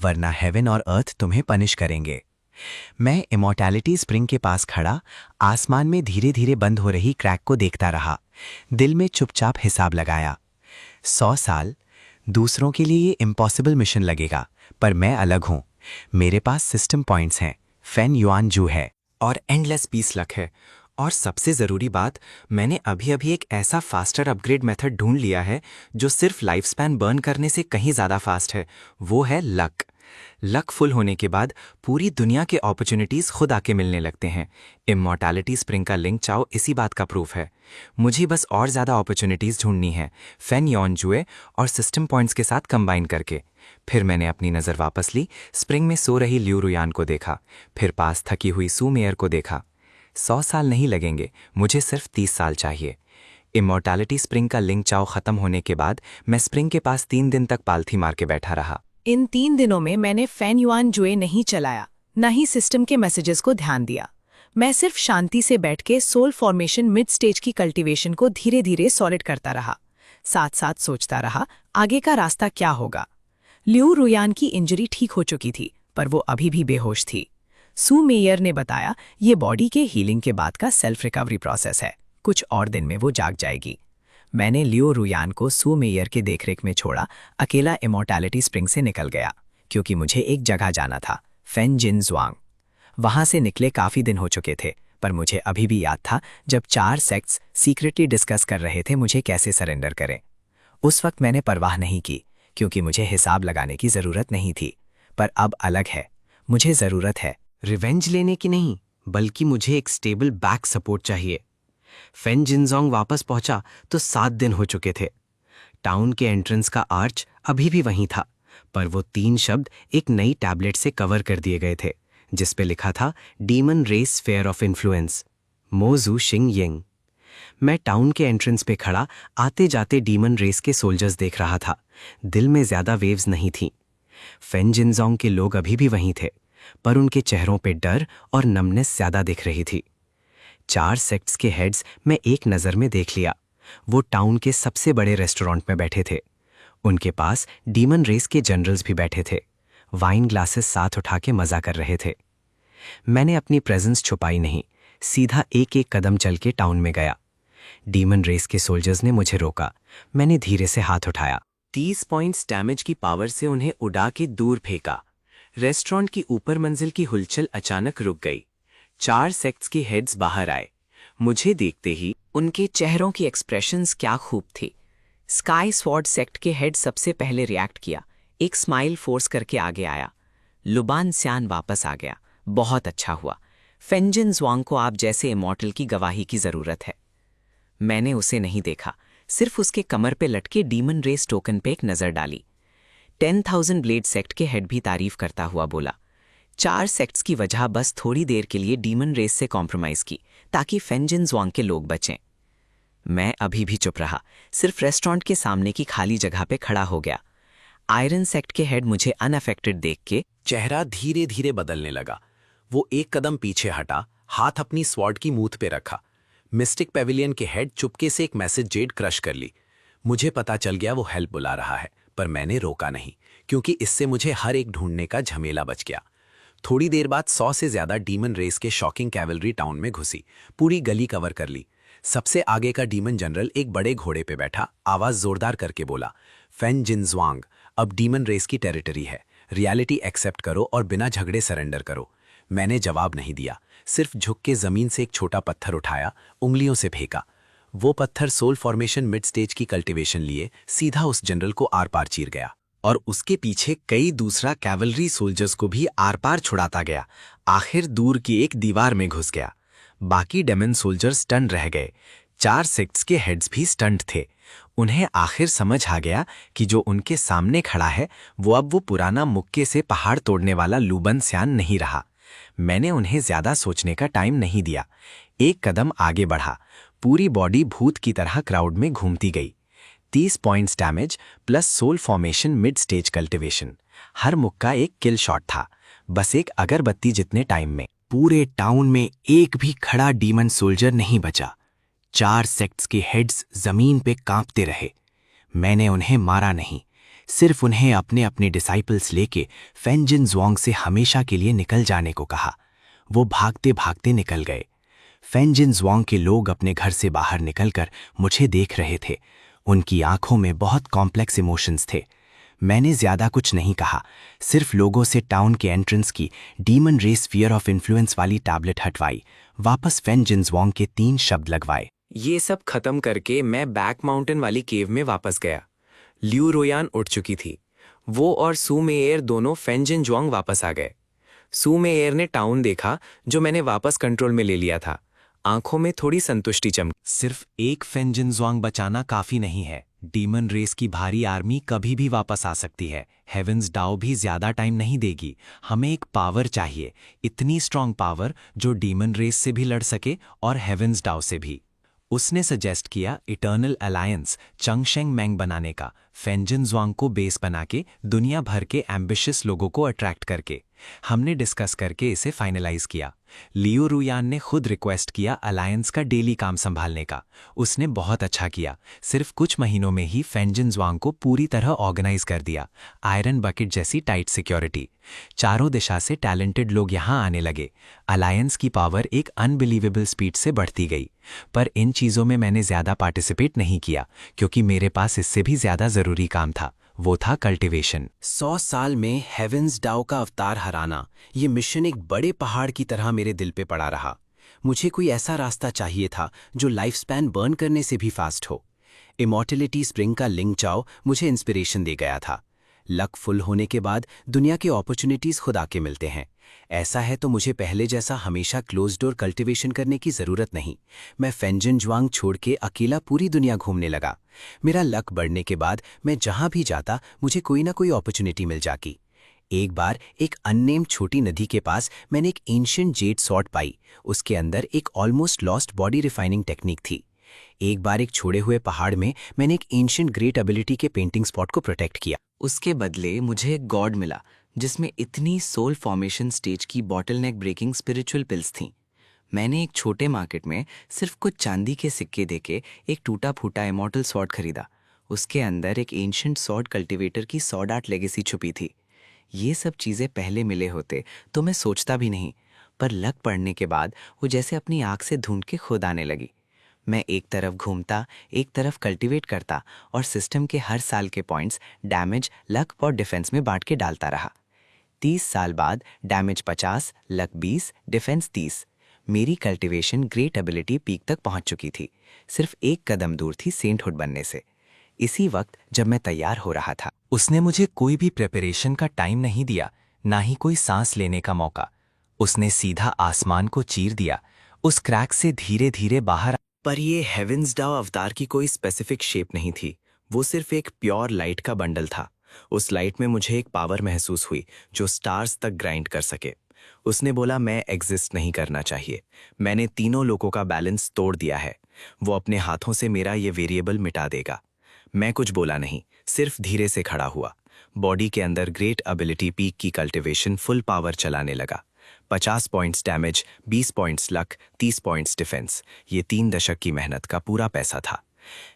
वरना हेवन और अर्थ तुम्हें पनिश करेंगे। मैं इमॉर्टैलिटी स्प्रिंग के पास खड़ा आसमान में धीरे धीरे बंद हो रही क्रैक को देखता रहा। दिल में चुपचाप हिसाब लगाया। 100 साल दूसरों के लिए ये इम्पॉसिबल मिशन लगेगा, पर मैं अलग हूं। मेरे पास सिस्टम पॉइंट्स हैं, फेन युआन जू है और एंडलेस पीस लक है। और सबसे ज़रूरी बात, मैंने अभी अभी एक ऐसा फास्टर अपग्रेड मेथड ढूंढ लिया है जो सिर्फ लाइफ स्पैन बर्न करने से कहीं ज़्यादा फास्ट है। वो है लक। लक फुल होने के बाद पूरी दुनिया के अपॉर्चुनिटीज़ खुद आके मिलने लगते हैं। इमॉर्टैलिटी स्प्रिंग का लिंक चाओ इसी बात का प्रूफ है। मुझे बस और ज़्यादा अपॉर्चुनिटीज़ ढूंढनी है, फेन यॉन जुए और सिस्टम पॉइंट्स के साथ कंबाइन करके। फिर मैंने अपनी नज़र वापस ली, स्प्रिंग में सो रही लियू रुयान को देखा, फिर पास थकी हुई सू मेयर को देखा। 100 साल नहीं लगेंगे, मुझे सिर्फ 30 साल चाहिए। इमॉर्टैलिटी स्प्रिंग का लिंक चाओ खत्म होने के बाद मैं स्प्रिंग के पास 3 दिन तक पालथी मार के बैठा रहा। इन 3 दिनों में मैंने फेन युआन जुए नहीं चलाया, न ही सिस्टम के मैसेजेस को ध्यान दिया। मैं सिर्फ शांति से बैठ के सोल फॉर्मेशन मिड स्टेज की कल्टीवेशन को धीरे धीरे सॉलिड करता रहा। साथ साथ सोचता रहा आगे का रास्ता क्या होगा। लियू रुयान की इंजरी ठीक हो चुकी थी, पर वो अभी भी बेहोश थी। सू मेयर ने बताया ये बॉडी के हीलिंग के बाद का सेल्फ रिकवरी प्रोसेस है, कुछ और दिन में वो जाग जाएगी। मैंने लियो रुयान को सू मेयर के देखरेख में छोड़ा, अकेला इमॉर्टैलिटी स्प्रिंग से निकल गया, क्योंकि मुझे एक जगह जाना था, फेन जिन ज़ुआंग। वहां से निकले काफ़ी दिन हो चुके थे, पर मुझे अभी भी याद था जब 4 सेक्ट्स सीक्रेटली डिस्कस कर रहे थे मुझे कैसे सरेंडर करें। उस वक्त मैंने परवाह नहीं की, क्योंकि मुझे हिसाब लगाने की ज़रूरत नहीं थी। पर अब अलग है, मुझे ज़रूरत है रिवेंज लेने की नहीं, बल्कि मुझे एक स्टेबल बैक सपोर्ट चाहिए। फेन जिनजोंग वापस पहुंचा तो 7 दिन हो चुके थे। टाउन के एंट्रेंस का आर्च अभी भी वहीं था, पर वो 3 शब्द एक नई टैबलेट से कवर कर दिए गए थे, जिस पे लिखा था demon race fear of influence, मोजू शिंग यिंग। मैं टाउन के एंट्रेंस पे खड़ा आते जाते डीमन रेस के सोल्जर्स देख रहा था। दिल में ज्यादा वेव्स नहीं थी। फेन जिनजोंग के लोग अभी भी वहीं थे, पर उनके चेहरों पे डर और नमनेस ज्यादा दिख रही थी। 4 सेक्ट्स के हेड्स मैं एक नज़र में देख लिया। वो टाउन के सबसे बड़े रेस्टोरेंट में बैठे थे। उनके पास डीमन रेस के जनरल्स भी बैठे थे, वाइन ग्लासेस साथ उठा के मजा कर रहे थे। मैंने अपनी प्रेजेंस छुपाई नहीं, सीधा एक एक कदम चल के टाउन में गया। डीमन रेस के सोल्जर्स ने मुझे रोका। मैंने धीरे से हाथ उठाया। 30 पॉइंट्स डैमेज की पावर से उन्हें उड़ा के दूर फेंका। रेस्टोरेंट की ऊपर मंजिल की हुलचल अचानक रुक गई। 4 सेक्ट्स के हेड्स बाहर आए। मुझे देखते ही उनके चेहरों की एक्सप्रेशंस क्या खूब थी। स्काई स्वॉर्ड सेक्ट के हेड सबसे पहले रिएक्ट किया, एक स्माइल फोर्स करके आगे आया। लुबान स्यान वापस आ गया, बहुत अच्छा हुआ। फेंजन ज़ुआंग को आप जैसे इमॉर्टल की गवाही की जरूरत है। मैंने उसे नहीं देखा, सिर्फ उसके कमर पे लटके डीमन रेस टोकन पे एक नजर डाली। 10,000 ब्लेड सेक्ट के हेड भी तारीफ करता हुआ बोला, 4 सेक्ट्स की वजह बस थोड़ी देर के लिए डीमन रेस से कॉम्प्रोमाइज की ताकि फेंजन ज़ुआंग के लोग बचें। मैं अभी भी चुप रहा, सिर्फ रेस्टोरेंट के सामने की खाली जगह पे खड़ा हो गया। आयरन सेक्ट के हेड मुझे अनअफेक्टेड देख के चेहरा धीरे धीरे बदलने लगा। वो एक कदम पीछे हटा, हाथ अपनी स्वॉर्ड की मूठ पे रखा। मिस्टिक पेविलियन के हेड चुपके से एक मैसेज जेड क्रश कर ली। मुझे पता चल गया वो हेल्प बुला रहा है, पर मैंने रोका नहीं, क्योंकि इससे मुझे हर एक ढूंढने का झमेला बच गया। थोड़ी देर बाद 100 से ज्यादा डीमन रेस के शॉकिंग कैवलरी टाउन में घुसी, पूरी गली कवर कर ली। सबसे आगे का डीमन जनरल एक बड़े घोड़े पे बैठा आवाज जोरदार करके बोला, फेंजन ज़ुआंग, अब डीमन रेस की टेरिटरी है, रियलिटी एक्सेप्ट करो और बिना झगड़े सरेंडर करो। मैंने जवाब नहीं दिया, सिर्फ झुक के जमीन से एक छोटा पत्थर उठाया, उंगलियों से फेंका। वो पत्थर सोल फॉर्मेशन मिड स्टेज की कल्टीवेशन लिए सीधा उस जनरल को आर पार चीर गया, और उसके पीछे कई दूसरा कैवलरी सोल्जर्स को भी आर पार छुड़ाता गया। आखिर दूर की एक दीवार में घुस गया। बाकी डेमन सोल्जर स्टन रह गए। 4 सेक्ट्स के हेड्स भी स्टंट थे। उन्हें आखिर समझ आ गया कि जो उनके सामने खड़ा है वो पुराना मुक्के से पहाड़ तोड़ने वाला लुबन स्यान नहीं रहा। मैंने उन्हें ज्यादा सोचने का टाइम नहीं दिया, एक कदम आगे बढ़ा। पूरी बॉडी भूत की तरह क्राउड में घूमती गई। 30 points damage plus soul formation mid stage cultivation. हर मुक्का एक किल शॉट था, बस एक अगरबत्ती जितने टाइम में। पूरे टाउन में एक भी खड़ा डीमन सोल्जर नहीं बचा। 4 सेक्ट्स के हेड्स जमीन पे कांपते रहे। मैंने उन्हें मारा नहीं, सिर्फ उन्हें अपने अपने डिसाइपल्स लेके फेंजन ज़ुआंग से हमेशा के लिए निकल जाने को कहा। वो भागते भागते निकल गए। फेंजन ज़ुआंग के लोग अपने घर से बाहर निकलकर मुझे देख रहे थे। उनकी आंखों में बहुत कॉम्प्लेक्स इमोशंस थे। मैंने ज्यादा कुछ नहीं कहा, सिर्फ लोगों से टाउन के एंट्रेंस की demon race fear of influence वाली टैबलेट हटवाई, वापस फेंजन ज़ुआंग के 3 शब्द लगवाए। ये सब खत्म करके मैं बैक माउंटेन वाली केव में वापस गया। लियू रोयान उठ चुकी थी। वो और सू मेयर दोनों फेंजन ज़ुआंग वापस आ गए। सू मेयर ने टाउन देखा जो मैंने वापस कंट्रोल में ले लिया था। आंखों में थोड़ी संतुष्टि चमकी। सिर्फ एक फेंजन ज़ुआंग बचाना काफी नहीं है। डीमन रेस की भारी आर्मी कभी भी वापस आ सकती है। हेवेंस डाओ भी ज्यादा टाइम नहीं देगी। हमें एक पावर चाहिए, इतनी स्ट्रांग पावर जो डीमन रेस से भी लड़ सके और हेवेंस डाओ से भी। उसने सजेस्ट किया इटर्नल अलायंस चंगशेंग मैंग बनाने का, फेंजन ज़ुआंग को बेस बना के दुनिया भर के एम्बिशियस लोगों को अट्रैक्ट करके। हमने डिस्कस करके इसे फाइनलाइज किया। लियो रुयान ने खुद रिक्वेस्ट किया अलायंस का डेली काम संभालने का। उसने बहुत अच्छा किया, सिर्फ कुछ महीनों में ही फेंजन ज़ुआंग को पूरी तरह ऑर्गेनाइज कर दिया। आयरन बकेट जैसी टाइट सिक्योरिटी, चारों दिशा से टैलेंटेड लोग यहाँ आने लगे। अलायंस की पावर एक अनबिलीवेबल स्पीड से बढ़ती गई। पर इन चीज़ों में मैंने ज़्यादा पार्टिसिपेट नहीं किया, क्योंकि मेरे पास इससे भी ज़्यादा ज़रूरी काम था, वो था कल्टीवेशन। 100 साल में हेवेंस डाओ का अवतार हराना, ये मिशन एक बड़े पहाड़ की तरह मेरे दिल पे पड़ा रहा। मुझे कोई ऐसा रास्ता चाहिए था जो लाइफ स्पैन बर्न करने से भी फास्ट हो। इमॉर्टिलिटी स्प्रिंग का लिंग चाओ मुझे इंस्पिरेशन दे गया था। लक फुल होने के बाद दुनिया के अपॉर्चुनिटीज खुद आके मिलते हैं। ऐसा है तो मुझे पहले जैसा हमेशा क्लोज डोर कल्टीवेशन करने की जरूरत नहीं। मैं फेंजन ज़ुआंग छोड़ के अकेला पूरी दुनिया घूमने लगा। मेरा लक बढ़ने के बाद मैं जहां भी जाता मुझे कोई ना कोई अपॉर्चुनिटी मिल जाती। एक बार एक अननेम छोटी नदी के पास मैंने एक एंशिएंट जेड सॉर्ड पाई। उसके अंदर एक almost lost body refining technique थी। एक बार एक छोड़े हुए पहाड़ में मैंने एक एंशिएंट ग्रेट एबिलिटी के पेंटिंग स्पॉट को प्रोटेक्ट किया। उसके बदले मुझे एक गॉड मिला जिसमें इतनी सोल फॉर्मेशन स्टेज की बॉटलनेक ब्रेकिंग स्पिरिचुअल पिल्स थीं। मैंने एक छोटे मार्केट में सिर्फ कुछ चांदी के सिक्के देके एक टूटा फूटा इमॉर्टल सॉर्ड खरीदा। उसके अंदर एक एंशिएंट सॉर्ड कल्टीवेटर की सॉर्ड आर्ट लेगेसी छुपी थी। ये सब चीज़ें पहले मिले होते तो मैं सोचता भी नहीं, पर लक पड़ने के बाद वो जैसे अपनी आँख से ढूंढ के खुद आने लगी। मैं एक तरफ घूमता, एक तरफ कल्टीवेट करता और सिस्टम के हर साल के पॉइंट्स डैमेज, लक और डिफेंस में बांट के डालता रहा। 30 साल बाद डैमेज 50, लक 20, डिफेंस 30। मेरी कल्टीवेशन ग्रेट एबिलिटी पीक तक पहुंच चुकी थी, सिर्फ एक कदम दूर थी सेंटहुड बनने से। इसी वक्त जब मैं तैयार हो रहा था, उसने मुझे कोई भी प्रिपरेशन का टाइम नहीं दिया, ना ही कोई सांस लेने का मौका। उसने सीधा आसमान को चीर दिया, उस क्रैक से धीरे धीरे बाहर। पर ये हेवेंस डाउ अवतार की कोई स्पेसिफिक शेप नहीं थी, वो सिर्फ एक प्योर लाइट का बंडल था। उस लाइट में मुझे एक पावर महसूस हुई जो स्टार्स तक ग्राइंड कर सके। उसने बोला मैं एग्जिस्ट नहीं करना चाहिए। मैंने तीनों लोगों का बैलेंस तोड़ दिया है। वो अपने हाथों से मेरा ये वेरिएबल मिटा देगा। मैं कुछ बोला नहीं, सिर्फ धीरे से खड़ा हुआ। बॉडी के अंदर ग्रेट एबिलिटी पीक की कल्टीवेशन फुल पावर चलाने लगा। 50 points damage, 20 points luck, 30 points defence, ये 3 दशक की मेहनत का पूरा पैसा था।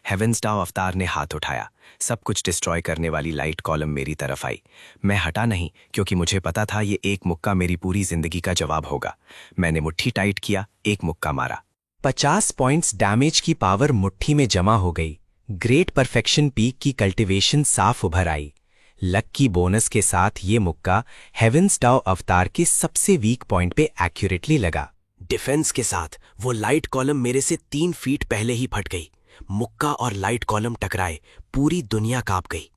हेवेंस डाउ अवतार ने हाथ उठाया। सब कुछ डिस्ट्रॉय करने वाली लाइट कॉलम मेरी तरफ आई। मैं हटा नहीं, क्योंकि मुझे पता था ये एक मुक्का मेरी पूरी जिंदगी का जवाब होगा। मैंने मुट्ठी टाइट किया, एक मुक्का मारा। 50 पॉइंट्स डैमेज की पावर मुट्ठी में जमा हो गई। ग्रेट परफेक्शन पीक की कल्टीवेशन साफ उभर आई। लक की बोनस के साथ ये मुक्का हेवेंस डाउ अवतार के सबसे वीक पॉइंट पे एक्यूरेटली लगा। डिफेंस के साथ वो लाइट कॉलम मेरे से 3 फीट पहले ही फट गई। मुक्का और लाइट कॉलम टकराए, पूरी दुनिया कांप गई।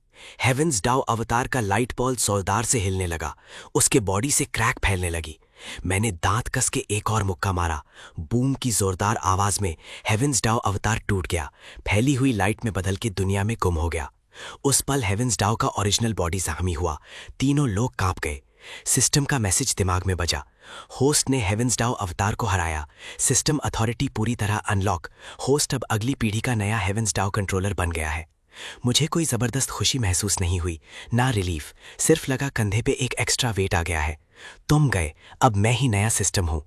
हेवेंस डाउ अवतार का लाइट बॉल जोरदार से हिलने लगा, उसके बॉडी से क्रैक फैलने लगी। मैंने दांत कस के एक और मुक्का मारा। बूम की जोरदार आवाज में हेवेंस डाउ अवतार टूट गया, फैली हुई लाइट में बदल के दुनिया में गुम हो गया। उस पल हेवेंस डाउ का ओरिजिनल बॉडी ज़ख्मी हुआ। तीनों लोग कांप गए। सिस्टम का मैसेज दिमाग में बजा। होस्ट ने हेवेंस डाउ अवतार को हराया। सिस्टम अथॉरिटी पूरी तरह अनलॉक। होस्ट अब अगली पीढ़ी का नया हेवेंस डाउ कंट्रोलर बन गया है। मुझे कोई जबरदस्त खुशी महसूस नहीं हुई, ना रिलीफ, सिर्फ लगा कंधे पे एक एक्स्ट्रा वेट आ गया है। तुम गए, अब मैं ही नया सिस्टम हूं।